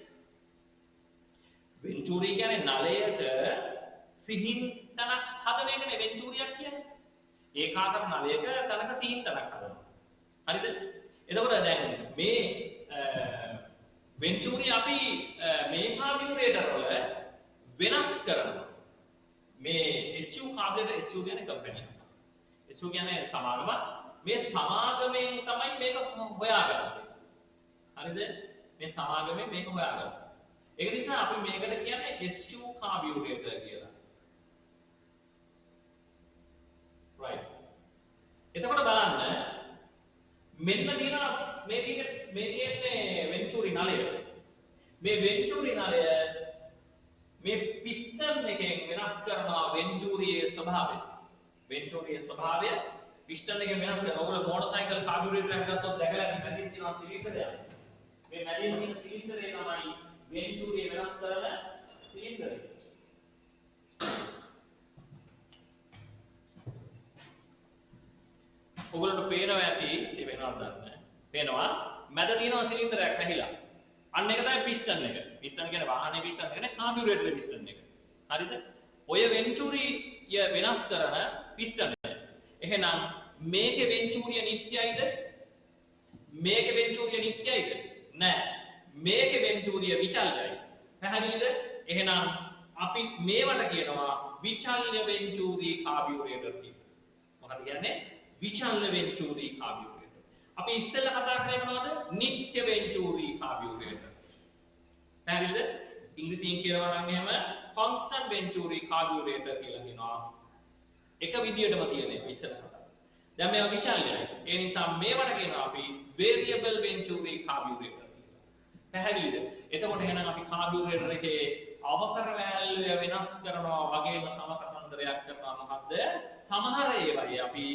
වෙන්චූරිය කියන්නේ නලයට සිහින් තනක් හදන එකනේ වෙන්චූරියක් කියන්නේ. ඒකාකාර නලයක තනක සිහින් තනක් හදනවා. හරිද? එතකොට දැන් මේ වෙන්චූරිය අපි මේ කාබියුරේටර් වල වෙනස් කරනවා. මේ HU කාබියුරේටර් HU කියන්නේ කම්පැනි. HU කියන්නේ සමාගම. මේ සමාගමෙන් තමයි මේක හොයාගන්නේ. හරිද? මේ සමාගමෙන් මේක හොයාගන්න. ඒක නිසා අපි මේකට කියන්නේ HU කාබියුරේටර් කියලා. right. එතකොට බලන්න මෙන්න දිනා මේ තියෙන්නේ වෙන්චූරි නලය. මේ වෙන්චූරි නලය මේ පිස්ටන් එකෙන් වෙනස් කරනවා වෙන්චූරියේ ස්වභාවය. වෙන්චූරියේ ස්වභාවය පිස්ටන් එකෙන් වෙනස් කරනවා. ඔයගොල්ලෝ මෝටර් සයිකල් කාබියුරේටර් එකක් ගත්තොත් දැකලා ඉතින් තියෙනවා සිලින්ඩරයක්. මේ මැදින් තියෙන සිලින්ඩරේ තමයි වෙන්චූරිය වෙනස් කරන සිලින්ඩරය. ඔයගොල්ලන්ට පේනවා ඇති ඒ වෙනවද නැහැ. පේනවා මැද තියෙනවා සිලින්ඩරයක් ඇහිලා. අන්න ඒක තමයි පිස්ටන් එක. පිස්ටන් කියන්නේ වාහනේ පිස්ටන් කියන්නේ කාබියුරේටර් පිස්ටන් එක. හරිද? ඔය වෙන්චූරිය වෙනස් කරන පිස්ටන් එක. එහෙනම් මේකේ වෙන්චූරිය නිත්‍යයිද? මේකේ වෙන්චූරිය නිත්‍යයිද? නෑ. මේකේ වෙන්චූරිය විචල්‍යයි. පැහැදිලිද? එහෙනම් අපි මේවට කියනවා විචල්‍ය වෙන්චූරි කාබියුරේටර් කියලා. මොකද කියන්නේ? විචල්‍ය වෙන්චූරි කාබියුරේටර්. අපි ඉස්සෙල්ලා කතා කරේ මොනවද? නිත්‍ය වෙන්චූරි කාබියුරේටර්. පැහැදිලිද? ඉංග්‍රීසියෙන් කියනවා නම් එහෙම කොන්ස්ටන්ට් වෙන්චූරි කාබියුරේටර් කියලා කියනවා. එක විදියටම තියෙනවා ඉස්සෙල්ලා කතා. දැන් මේවා විචල්‍යයි. ඒ නිසා මේවට කියනවා අපි වේරියබල් වෙන්චූරි කාබියුරේටර් කියලා. පැහැදිලිද? එතකොට එහෙනම් අපි කාබියුරේටර් එකේ අවකර වෑල්යු වෙනස් කරනවා වගේම සමකතන්දරයක් කරනවා මොකද්ද? සමහර ඒවායි අපි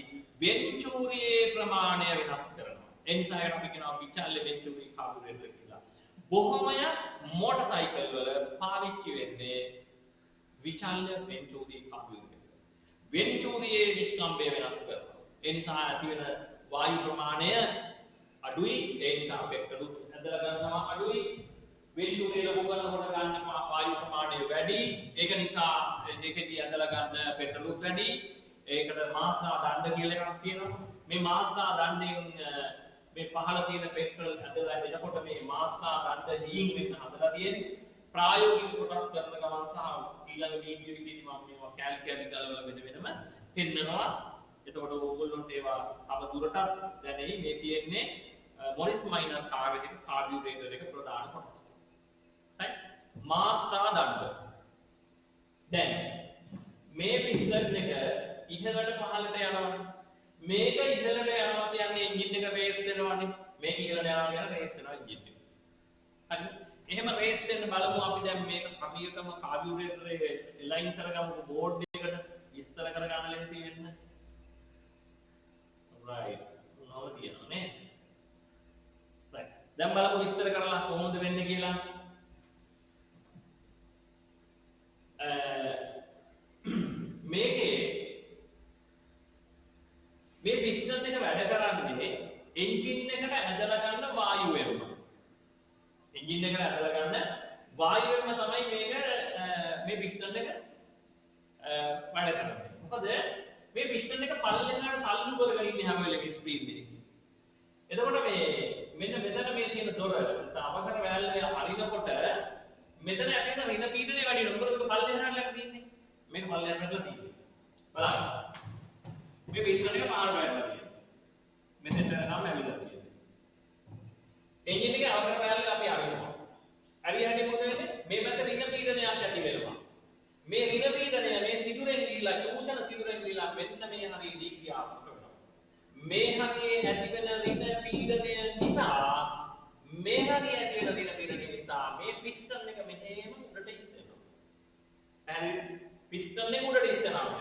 වෙන්චූරියේ ප්‍රමාණය වෙනස් කරනවා. ඒ නිසා අපි කියනවා විචල්‍ය වෙන්චූරි කාබියුරේටර් කියලා. බොහොමය මෝටර් සයිකල් වල පාවිච්චි වෙන්නේ විචල්‍ය වෙන්චූරි කාබියුරේටර්. වෙන්චූරියේ විස්කම්භය වෙනස් කරනවා. ඒ නිසා ඇති වෙන වායු ප්‍රමාණය අඩුයි. ඒ නිසා පෙට්‍රල් ඇදලා ගන්නවා අඩුයි. වෙන්චූරියේ ලොකු කරනකොට ගන්න වායු ප්‍රමාණය වැඩි. ඒක නිසා දෙකේදී ඇදලා ගන්න පෙට්‍රල් වැඩි. ඒකට මාත්‍රා දණ්ඩ කියලා එකක් තියෙනවා. මේ මාත්‍රා දණ්ඩෙන් මේ පහළ තියෙන පෙට්‍රල් ඇදලා එනකොට මේ මාත්‍රා දණ්ඩ ජීන් වෙන හදලා තියෙන්නේ. ප්‍රායෝගික කොටස් කරන ගමන් සහ ඊළඟ වීඩියෝෙදී මම මේවා කැල්කියුලේටර් වල වෙනම පෙන්නනවා. එතකොට ඕගොල්ලොන්ට ඒවා තව දුරටත් දැනෙයි. මේ තියෙන්නේ මොරිස් මයිනර් කාබියුරේටර් එක ප්‍රධාන කොටස. හරි? මාත්‍රා දණ්ඩ. දැන් මේ පිස්ටන් එක ඉහළට පහළට යනවා. මේක ඉහළට යනවා කියන්නේ එන්ජින් එක රේස් වෙනවානේ. මේක ඉහළට යනවා කියන්නේ රේස් වෙනවා එන්ජින් එක. හරි? එහෙම රේස් දෙන්න බලමු අපි දැන් මේක හරියටම කාබියුරේටරේ එලයින් කරගමු බෝඩ් එකට විස්තර කරගන්න ලෙසි වෙන්න. right. මොනවද කියනවා නේ? right. දැන් බලමු විස්තර කරලා කොහොමද වෙන්නේ කියලා. මේකේ මේ පිස්ටන් එක වැඩ කරන්නේ එන්ජින් එකට ඇදලා ගන්න වායුව වෙනවා. එන්ජින් එකට ඇදලා ගන්න වායුව වෙනම තමයි මේක මේ පිස්ටන් එක වැඩ කරන්නේ. මොකද මේ පිස්ටන් එක පල්ලෙහාට තල්ලු කරගෙන ඉන්නේ හැම වෙලෙම ස්පීඩ් එකකින්. එතකොට මේ මෙන්න මෙතන මේ තියෙන දොර අවකර වැල්ලේ හරිනකොට මෙතන ඇතිවෙන ඍණ පීඩනය වැඩි වෙනවා. මොකද පල්ලෙහාට ලක් තියෙන්නේ. මේක පල්ලෙහාට ලක් තියෙන්නේ. බලන්න. මේ පිස්ටන් එක මාරු වෙනවා. මෙතන නම් ඇවිල්ලා තියෙනවා. එන්ජින් එකේ අවකර වැල්ලේ අපි අරිනවා. හරියට මොකද වෙන්නේ? මේ මත ඍණ පීඩනයක් ඇති වෙනවා. මේ ඍණ පීඩනය මේ සිදුරෙන් ගිහිලා චූෂණ සිදුරෙන් ගිහිලා මෙන්න මේ හරිය දී ක්‍රියාත්මක වෙනවා. මේ හරියේ ඇතිවෙන ඍණ පීඩනය නිසා මේ හරිය ඇතිවෙන ඍණ පීඩනය නිසා මේ පිස්ටන් එක මෙහෙම උඩට ඉස්සෙනවා. හරි පිස්ටන් එක උඩට ඉස්සනවා.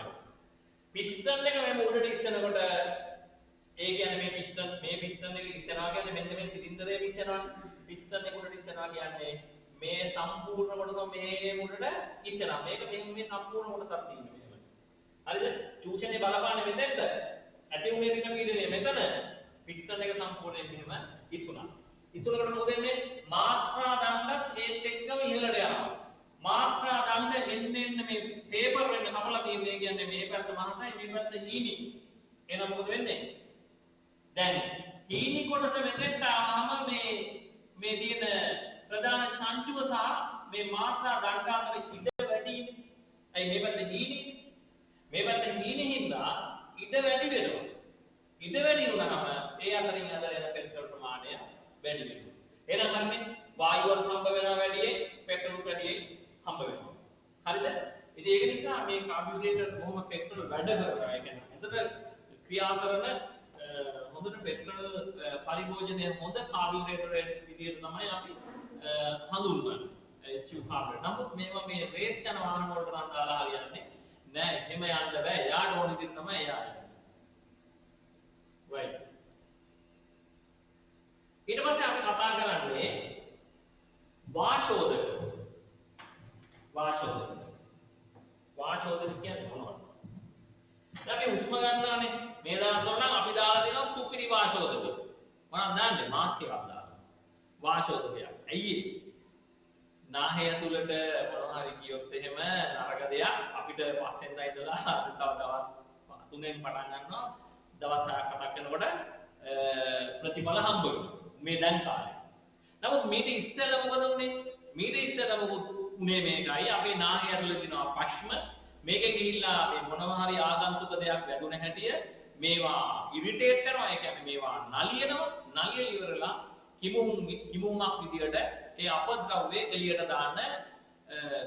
පිස්ටන් එක මෙහෙම උඩට ඉස්සනකොට ඒ කියන්නේ මේ පිස්ටන් එක ඉස්සනවා කියන්නේ මෙන්න මේ සිලින්ඩරය ඉස්සනවා. පිස්ටන් එක උඩට ඉස්සනවා කියන්නේ මේ සම්පූර්ණ කොටස මේ මුලට ඉස්සරහ මේක මේ සම්පූර්ණ කොටසක් තියෙනවා. හරිද? චූෂණේ බලපාන්නේ මෙතෙන්ද. ඇති උනේ ඍණ පීඩනය මෙතන පිස්ටන් එක සම්පූර්ණයෙන් මෙහෙම ඉස්සුණා. ඉස්සුනකොට මොකද වෙන්නේ? මාත්‍රා දණ්ඩත් ඒත් එක්කම ඉහළට යනවා. මාත්‍රා දණ්ඩ එන්න මේ පේපර් වෙන්න කපලා තියෙන්නේ කියන්නේ මේ පැත්ත මහතයි මේ පැත්ත හීනි. එහෙනම් මොකද වෙන්නේ? දැන් හීනි කොටස මෙතෙන්ට ආවම මේ තියෙන ප්‍රධාන සංචුව සහ මේ මාත්‍රා දණ්ඩ අතර ඉඩ වැඩිනේ. අයි මේ පැත්ත හීනි. මේ පැත්ත හීනි හින්දා ඉඩ වැඩි වෙනවා. ඉඩ වැඩි වුණාම ඒ අතරින් ඇදලා යන පෙට්‍රල් ප්‍රමාණය වැඩි වෙනවා. එහෙනම් හරිනේ වායුවල් හම්බ වෙනවා වැඩියෙන් පෙට්‍රල් වැඩියෙන් හම්බ වෙනවා. හරිද? ඉතින් ඒක නිසා මේ කාබියුරේටර් කොහොම පෙට්‍රල් වැඩ කරනවා. ඒ කියන්නේ හොඳට ක්‍රියා කරන හොඳට පෙට්‍රල් පරිභෝජනය හොඳ කාබියුරේටර් විදිහට තමයි අපි හඳුන්වන්නේ. SU කාබියුරේටර්. නමුත් මේවා මේ රේස් යන වාහන වලට නම් දාලා හරියන්නේ නෑ. එහෙම යන්න බෑ. එයාට ඕන විදිහට තමයි එයා යන්නේ. right. ඊට පස්සේ අපි කතා කරන්නේ වාෂෝදක. වාෂෝදක කියන්නේ මොනවද? අපි උස්ම ගන්නානේ. මේ දානතොල නම් අපි දාලා දෙනවා සුපිරි වාෂෝදක. මොනවද දාන්නේ? මාස්ක් එකක් දාලා. වාෂෝදකයක්. ඇයි ඒ? නාහය ඇතුළට මොනවා හරි කියොත් එහෙම නරක දෙයක් අපිට පස්සෙන් ඉඳලා තව දවස් 3න් පටන් ගන්නවා. දවස් 6ක් කරනකොට ප්‍රතිඵල හම්බ වෙනවා. මේ දැන් කාලේ. නමුත් මේක ඉස්සෙල්ලා මොකද උනේ? මේක ඉස්සෙල්ලා මොකද උනේ මේකයි අපේ නාහය ඇතුළේ තියෙනවා පශ්ම. මේක ගිහිල්ලා මේ මොනවා හරි ආගන්තුක දෙයක් වැදුන හැටිය මේවා ඉරිටේට් කරනවා. ඒ කියන්නේ මේවා නලියනවා. නලිය ඉවරලා කිමුමක් විදියට ඒ අපද්‍රව්‍ය එළියට දාන්න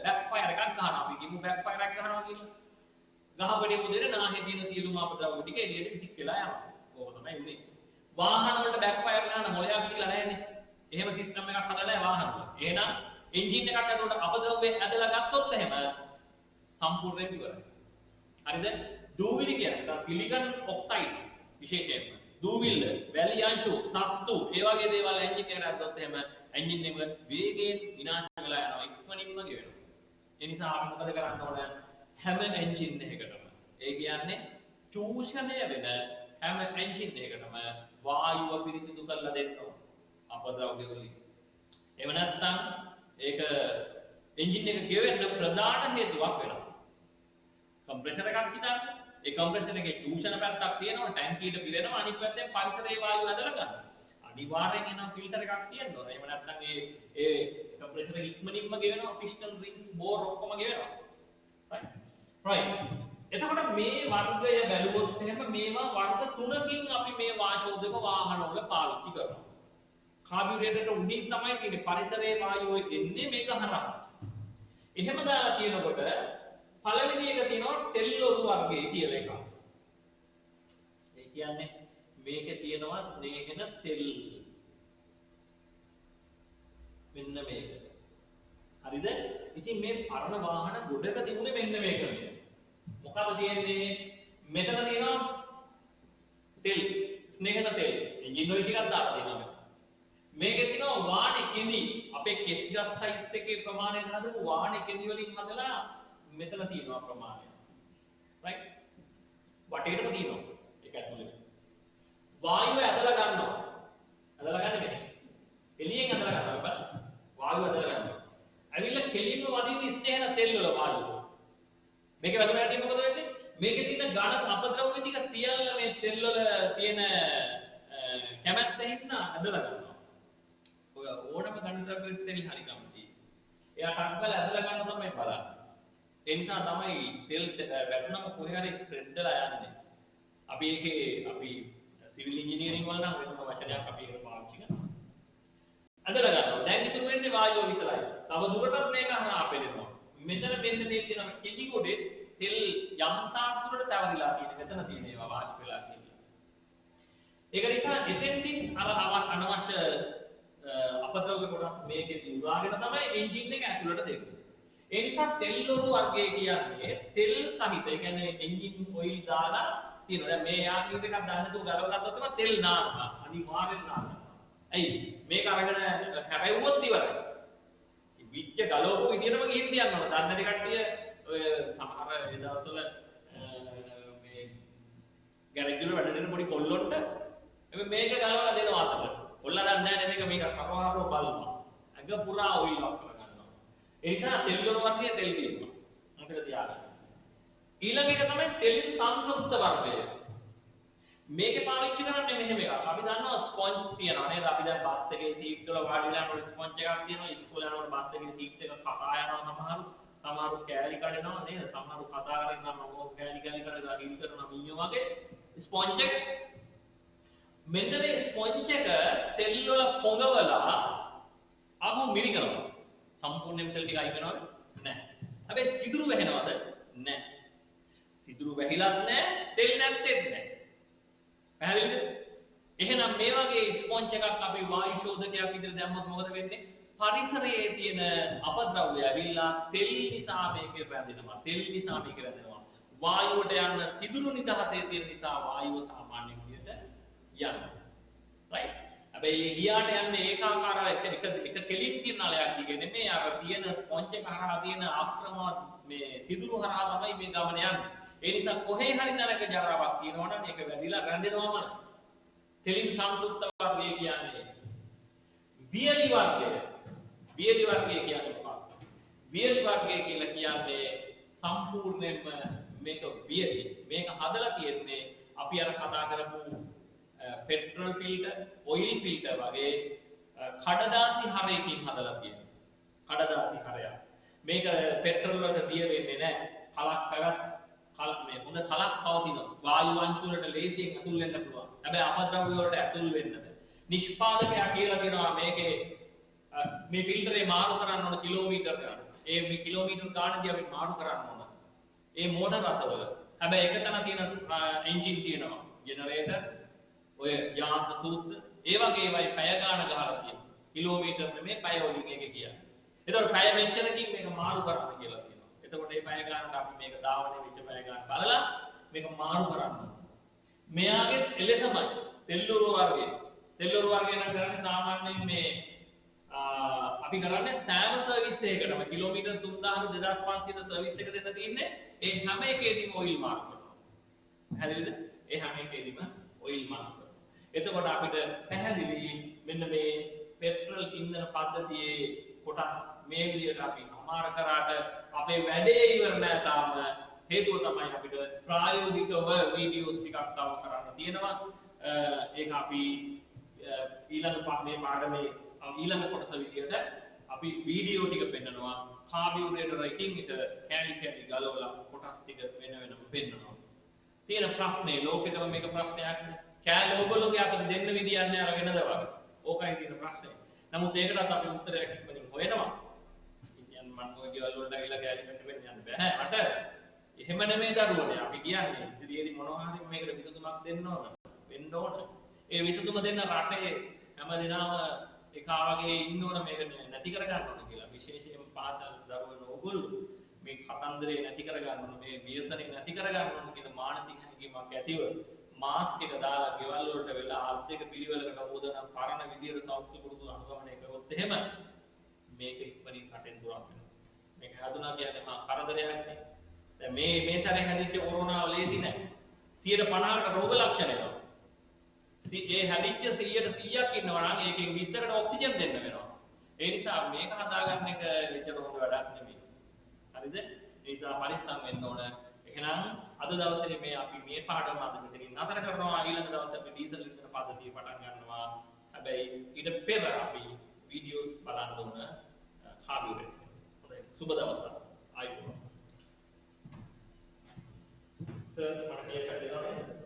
බෑක්ෆයර් එකක් ගන්නවා. අපි කිමු බෑක්ෆයර් එකක් ගන්නවා කියලා. ගහපඩේ මුදේ නාහේ තියෙන සියලුම අපද්‍රව්‍ය ටික එළියට පිටික් වෙලා යනවා. ඕක තමයි උනේ. වාහන වලට බෑක්ෆයර් ගන්න මොලයක් කියලා නැහැනේ. එහෙම සිස්ටම් එකක් හදලා වාහන වල. එහෙනම් එන්ජින් එකක් ඇතුළට අපද්‍රව්‍ය ඇදලා ගත්තොත් එහෙම සම්පූර්ණයෙන් ඉවරයි. හරිද? දූවිලි කියන්නේ සිලිකන් ඔක්සයිඩ් විශේෂයෙන්ම දූවිල්ල, වැලි අංශු, සත්තු, ඒ වගේ දේවල් එන්ජින් එකට අද්දොත් එහෙම එන්ජින් එක වේගයෙන් විනාශ වෙලා යනවා. ඉක්මනින්ම ගෙවෙනවා. ඒ නිසා අපි මොකද කරන්න ඕන? හැම එන්ජින් එකකටම ඒ කියන්නේ චූෂණය වෙන හැම එන්ජින් එකකටම වායුව පිරිසිදු කරලා දෙන්න ඕන. අපද්‍රව්‍ය වලින්. එහෙම නැත්නම් ඒක එන්ජින් එක ගෙවෙන්න ප්‍රධාන හේතුවක් වෙනවා. කම්ප්‍රෙසර් එකක් හිටන්න. ඒ කම්ප්‍රෙසර් එකේ චූෂණ පැත්තක් තියෙනවා. ටැංකියට පිරෙනවා. අනිත් පැත්තෙන් පරිසරයේ වායුව ඇදලා ගන්නවා. අනිවාර්යෙන් එනවා ෆිල්ටර් එකක් තියෙනවා. එහෙම නැත්නම් ඒ කම්ප්‍රෙසර් එක ඉක්මනින්ම ගෙවෙනවා. පිස්ටන් රින් බෝර් ඔක්කොම ගෙවෙනවා. right. එතකොට මේ වර්ගය බැලුවොත් එහෙම මේවා වර්ග 3කින් අපි මේ වාෂෝදක වාහන වල පාවිච්චි කරනවා. කාබියුරේටර් උඩින් තමයි තියෙන්නේ පරිසරයේ වායුව එන්නේ මේක හරහා. එහෙම දාලා කියනකොට පළවෙනි එක තියෙනවා ටෙල්ලෝස් වර්ගයේ කියලා එකක්. ඒ කියන්නේ මේකේ තියෙනවා ස්නේහන තෙල්. මෙන්න මේක. හරිද? ඉතින් මේ පරණ වාහන ගොඩක තිබුණේ මෙන්න මේක. මොකද තියෙන්නේ? මෙතන තියෙනවා තෙල්, ස්නේහන තෙල්. එන්ජින් ඔයිල් ටිකක් දාලා දෙනවා. මේකේ තියෙනවා වාහනේ කෙඳි. අපේ කෙස්ගස් සයිස් එකේ ප්‍රමාණය හදපු වාහනේ කෙඳි වලින් හදලා මෙතන තියෙනවා ප්‍රමාණය. රයිට්? වටේටම තියෙනවා. ඒක ඇතුලේ. වායුව ඇදලා ගන්නවා. ඇදලා ගන්න මේ. එළියෙන් ඇදලා ගන්නවා බලන්න. වායුව ඇදලා ගන්නවා. ඇවිල්ලා කෙලින්ම වදින්න ස්නේහන තෙල් වල වායුව. මේක වැදුනාට මොකද වෙන්නේ? මේකේ තියෙන ඝන අපද්‍රව්‍ය ටික සියල්ල මේ තෙල් වල තියෙන කැමැත්ත හින්දා ඇදලා ගන්නවා. ඔය ඕනම ඝන ද්‍රව්‍ය තෙල් හරි කම්පි. එයා ටක්කල ඇදලා ගන්න තමයි බලන්නේ. ඒ නිසා තමයි තෙල් වැටුනම කොහේ හරි ස්ප්‍රෙඩ්ලා යන්නේ. අපි සිවිල් ඉංජිනේරින් වල නම් වෙනම වචනයක් අපි ඒකට පාවිච්චි කරනවා. ඇදලා ගන්නවා. දැන් ඉතුරු වෙන්නේ වායුව විතරයි. තව දුරටත් මේක හරහා පෙළෙනවා. මෙතන දෙන්න තෙල් තියෙනවා. කෙටි කොටේ තෙල් යම් තාක් දුරට තවරිලා තියෙන. මෙතන තියෙන ඒවා වාෂ්ප වෙලා තියෙනවා. ඒක නිසා එතෙන්දී අර අනවශ්‍ය අපද්‍රව්‍ය කොටස් මේකේ උදාගෙන තමයි එන්ජින් එක ඇතුළට දෙන්නේ. ඒ නිසා තෙල් ලොරු වර්ගය කියන්නේ තෙල් සහිත. ඒ කියන්නේ එන්ජින් ඔයිල් දාලා තියෙනවා. දැන් මේ යාන්ත්‍රික එකක් දාන්න තු ගලව ගත්තොත් තමයි තෙල් නානවා. අනිවාර්යෙන් නානවා. ඇයි? මේක අරගෙන හැරෙව්වොත් ඉවරයි. විච්ච ගලවපු විදියටම ගිහින් තියන්න ඕන. දන්න දෙ කට්ටිය ඔය සමහර ඒ දවස්වල මේ ගෑරේජ් වල වැඩ කරන පොඩි කොල්ලොන්ට මේක ගලවලා දෙනවා අතට. කොල්ලා දන්නේ නැහැ මේක කපවහරව බලනවා. අග පුරා ඔයිල් වක් කරගන්නවා. ඒ නිසා තෙල් වල වර්ගය තෙල් තියෙනවා. අපිට තියාගන්න. ඊළඟට තමයි තෙල් සංතෘප්ත වර්ගය. මේකේ පාවිච්චි කරන්නේ මෙහෙම එකක්. අපි දන්නවා ස්පොන්ජ් තියනවා නේද? අපි දැන් බස් එකේ සීට් වල වාඩි වෙලා යනකොට ස්පොන්ජ් එකක් තියෙනවා. ඉස්කෝලේ යනකොට බස් එකේ සීට් එක කපා යනවා සමහරු කෑලි කඩනවා නේද? සමහරු කතා කරගෙන නම් ඕක කෑලි කඩලා ගිනි කරනවා මීයෝ වගේ. ස්පොන්ජ් එක මෙන්න මේ ස්පොන්ජ් එක තෙල් වල පොඟවලා අහු මිරිකනවා. සම්පූර්ණයෙන් තෙල් ටික අයින් වෙනවද? නැහැ. හැබැයි සිදුරු වැහෙනවද? නැහැ. සිදුරු වැහිලත් නැහැ, තෙල් නැත්තේත් නැහැ. පැහැදිලිද? එහෙනම් මේ වගේ ස්පොන්ජ් එකක් අපි වායු ශෝධකයක් විදිහට දැම්මොත් මොකද වෙන්නේ? පරිසරයේ තියෙන අපද්‍රව්‍ය ඇවිල්ලා තෙල් නිසා මේක වැදෙනවා. තෙල් නිසා මේක වැදෙනවා. වායුවට යන සිදුරු නිදහසේ තියෙන නිසා වායුව සාමාන්‍ය විදිහට යනවා. රයිට්? හැබැයි ගියාට යන්නේ ඒකාකාරව එක කෙලින් තියෙන නලයක් දිගේ නෙමෙයි. අර තියෙන ස්පොන්ජ් එක හරහා තියෙන ආක්‍රමණ මේ සිදුරු හරහා තමයි මේ ගමන යන්නේ. ඒ නිසා කොහේ හරි තැනක ජරාවක් තියෙනවනම් මේක වැදිලා රැඳෙනවම තෙලින් සම්පූර්ණ වර්ගය කියන්නේ වියලි වර්ගය. වියලි වර්ගය කියන්නේ මොකක්ද? වියලි වර්ගය කියලා කියන්නේ සම්පූර්ණයෙන්ම මේක වියලි. මේක හදලා තියෙන්නේ අපි අර කතා කරපු පෙට්‍රල් ෆිල්ටර්, ඔයිල් ෆිල්ටර් වගේ කඩදාසි හරයකින් හදලා තියෙනවා. කඩදාසි හරයක්. මේක පෙට්‍රල් වලට දිය වෙන්නේ නැහැ. කලක් පැවැත් මේ හොඳ කලක් පවතිනවා. වායු අංශු වලට ලේසියෙන් ඇතුල් වෙන්න පුළුවන්. හැබැයි අපද්‍රව්‍ය වලට ඇතුල් වෙන්න බෑ. නිෂ්පාදකයා කියලා දෙනවා මේකේ මේ ෆිල්ටරේ මාරු කරන්න ඕන කිලෝමීටර් ගන්න. මේ කිලෝමීටර් ගානදී අපි මාරු කරන්න ඕන. මේ මෝටර රටවල. හැබැයි එක තැන තියෙන එන්ජින් තියෙනවා. ජෙනරේටර්, ඔය යාන්ත්‍ර සූත්‍ර, ඒ වගේ ඒවායි පැය ගාන ගහලා තියෙනවා. කිලෝමීටර් නෙමෙයි පැය වලින් එක කියන්නේ. ඒතකොට පැය මෙච්චරකින් මේක මාරු කරන්න කියලා තියෙනවා. එතකොට මේ පැය ගානට අපි මේක ධාවනයේ වෙච්ච පැය ගාන බලලා මේක මාරු කරන්න. මෙයාගේ එලෙසමයි තෙල්ලුරු වර්ගය. තෙල්ලුරු වර්ගය නම් කරන්නේ සාමාන්‍යයෙන් මේ අපි කරන්නේ සෑම සර්විස් එකකටම කිලෝමීටර් 3000 2500 සර්විස් එක දෙන්න තියෙන්නේ. ඒ හැම එකේදීම ඔයිල් මාරු කරනවා. හරිද? ඒ හැම එකේදීම ඔයිල් මාරු කරනවා. එතකොට අපිට පැහැදිලි මෙන්න මේ පෙට්‍රල් ඉන්ධන පද්ධතියේ කොටස් මේ විදිහට අපි අමාර කරාට අපේ වැඩේ ඉවර නැහැ තාම. හේතුව තමයි අපිට ප්‍රායෝගිකව වීඩියෝස් ටිකක් තව කරන්න තියෙනවා. ඒක අපි ඊළඟ මේ පාඩමේ ඊළඟ කොටස විදිහට අපි වීඩියෝ ටික පෙන්නනවා. කාබියුරේටර් එකකින් ඒක කැලි කැලි ගලවලා කොටස් ටික වෙන වෙනම පෙන්නනවා. තියෙන ප්‍රශ්නේ ලෝකෙටම මේක ප්‍රශ්නයක්. කැලි ඕගොල්ලෝගේ අතට දෙන්න විදියක් නෑ අර වෙනද වගේ. ඕකයි තියෙන ප්‍රශ්නේ. නමුත් ඒකටත් අපි උත්තරයක් ඉක්මනින් හොයනවා. ඉතින් මම ඔය ගෙවල් වලට ගිහලා කැලි වෙන්න යන්න බෑ. මට එහෙම නෙමෙයි දරුවනේ. අපි කියන්නේ ඉතින් මොනවා හරි මේකට විසඳුමක් දෙන්න ඕන. වෙන්න ඕන. ඒ විසඳුම දෙන්න රටේ හැමදෙනාම එකා වගේ ඉන්න ඕන මේක නැති කර ගන්න ඕන කියලා. විශේෂයෙන්ම පාත ඒගොල්ලෝ මේ කතන්දරේ නැති කර ගන්න ඕන මේ ව්‍යසනේ නැති කර ගන්න ඕන කියන මානසික හැඟීමක් ඇතිව මාස්ක් එක දාලා ගෙවල් වලට වෙලා ආර්ථික පිළිවෙලකට හොදන පරණ විදියට සෞඛ්‍ය පුරුදු අනුගමනය කරොත් එහෙම මේක ඉක්මනින් කටෙන් දුරක් වෙනවා. මේක හදුනා කියන්නේ මා කරදරයක් නේ. දැන් මේ තරේ හැදිච්ච කොරෝනාව ලේසි නෑ. 50%කට රෝග ලක්ෂණ එනවා. ඉතින් ඒ හැදිච්ච 100%ක් ඉන්නවා නම් ඒකෙන් 20කට ඔක්සිජන් දෙන්න වෙනවා. ඒ නිසා මේක හදාගන්න එක එච්චර හොඳ වැඩක් නෙමෙයි. හරිද? ඒ නිසා පරිස්සම් වෙන්න ඕන. එහෙනම් අද දවසේ මේ අපි මේ පාඩම අද මෙතනින් නතර කරනවා. ඊළඟ දවසේ අපි ඩීසල් ඉන්ධන පද්ධතිය පටන් ගන්නවා. හැබැයි ඊට පෙර අපි වීඩියෝස් බලන්න ඕන හාමුදුරේ. හොඳයි. සුබ දවසක්. ආයුබෝවන්. මම මේක දෙනවා.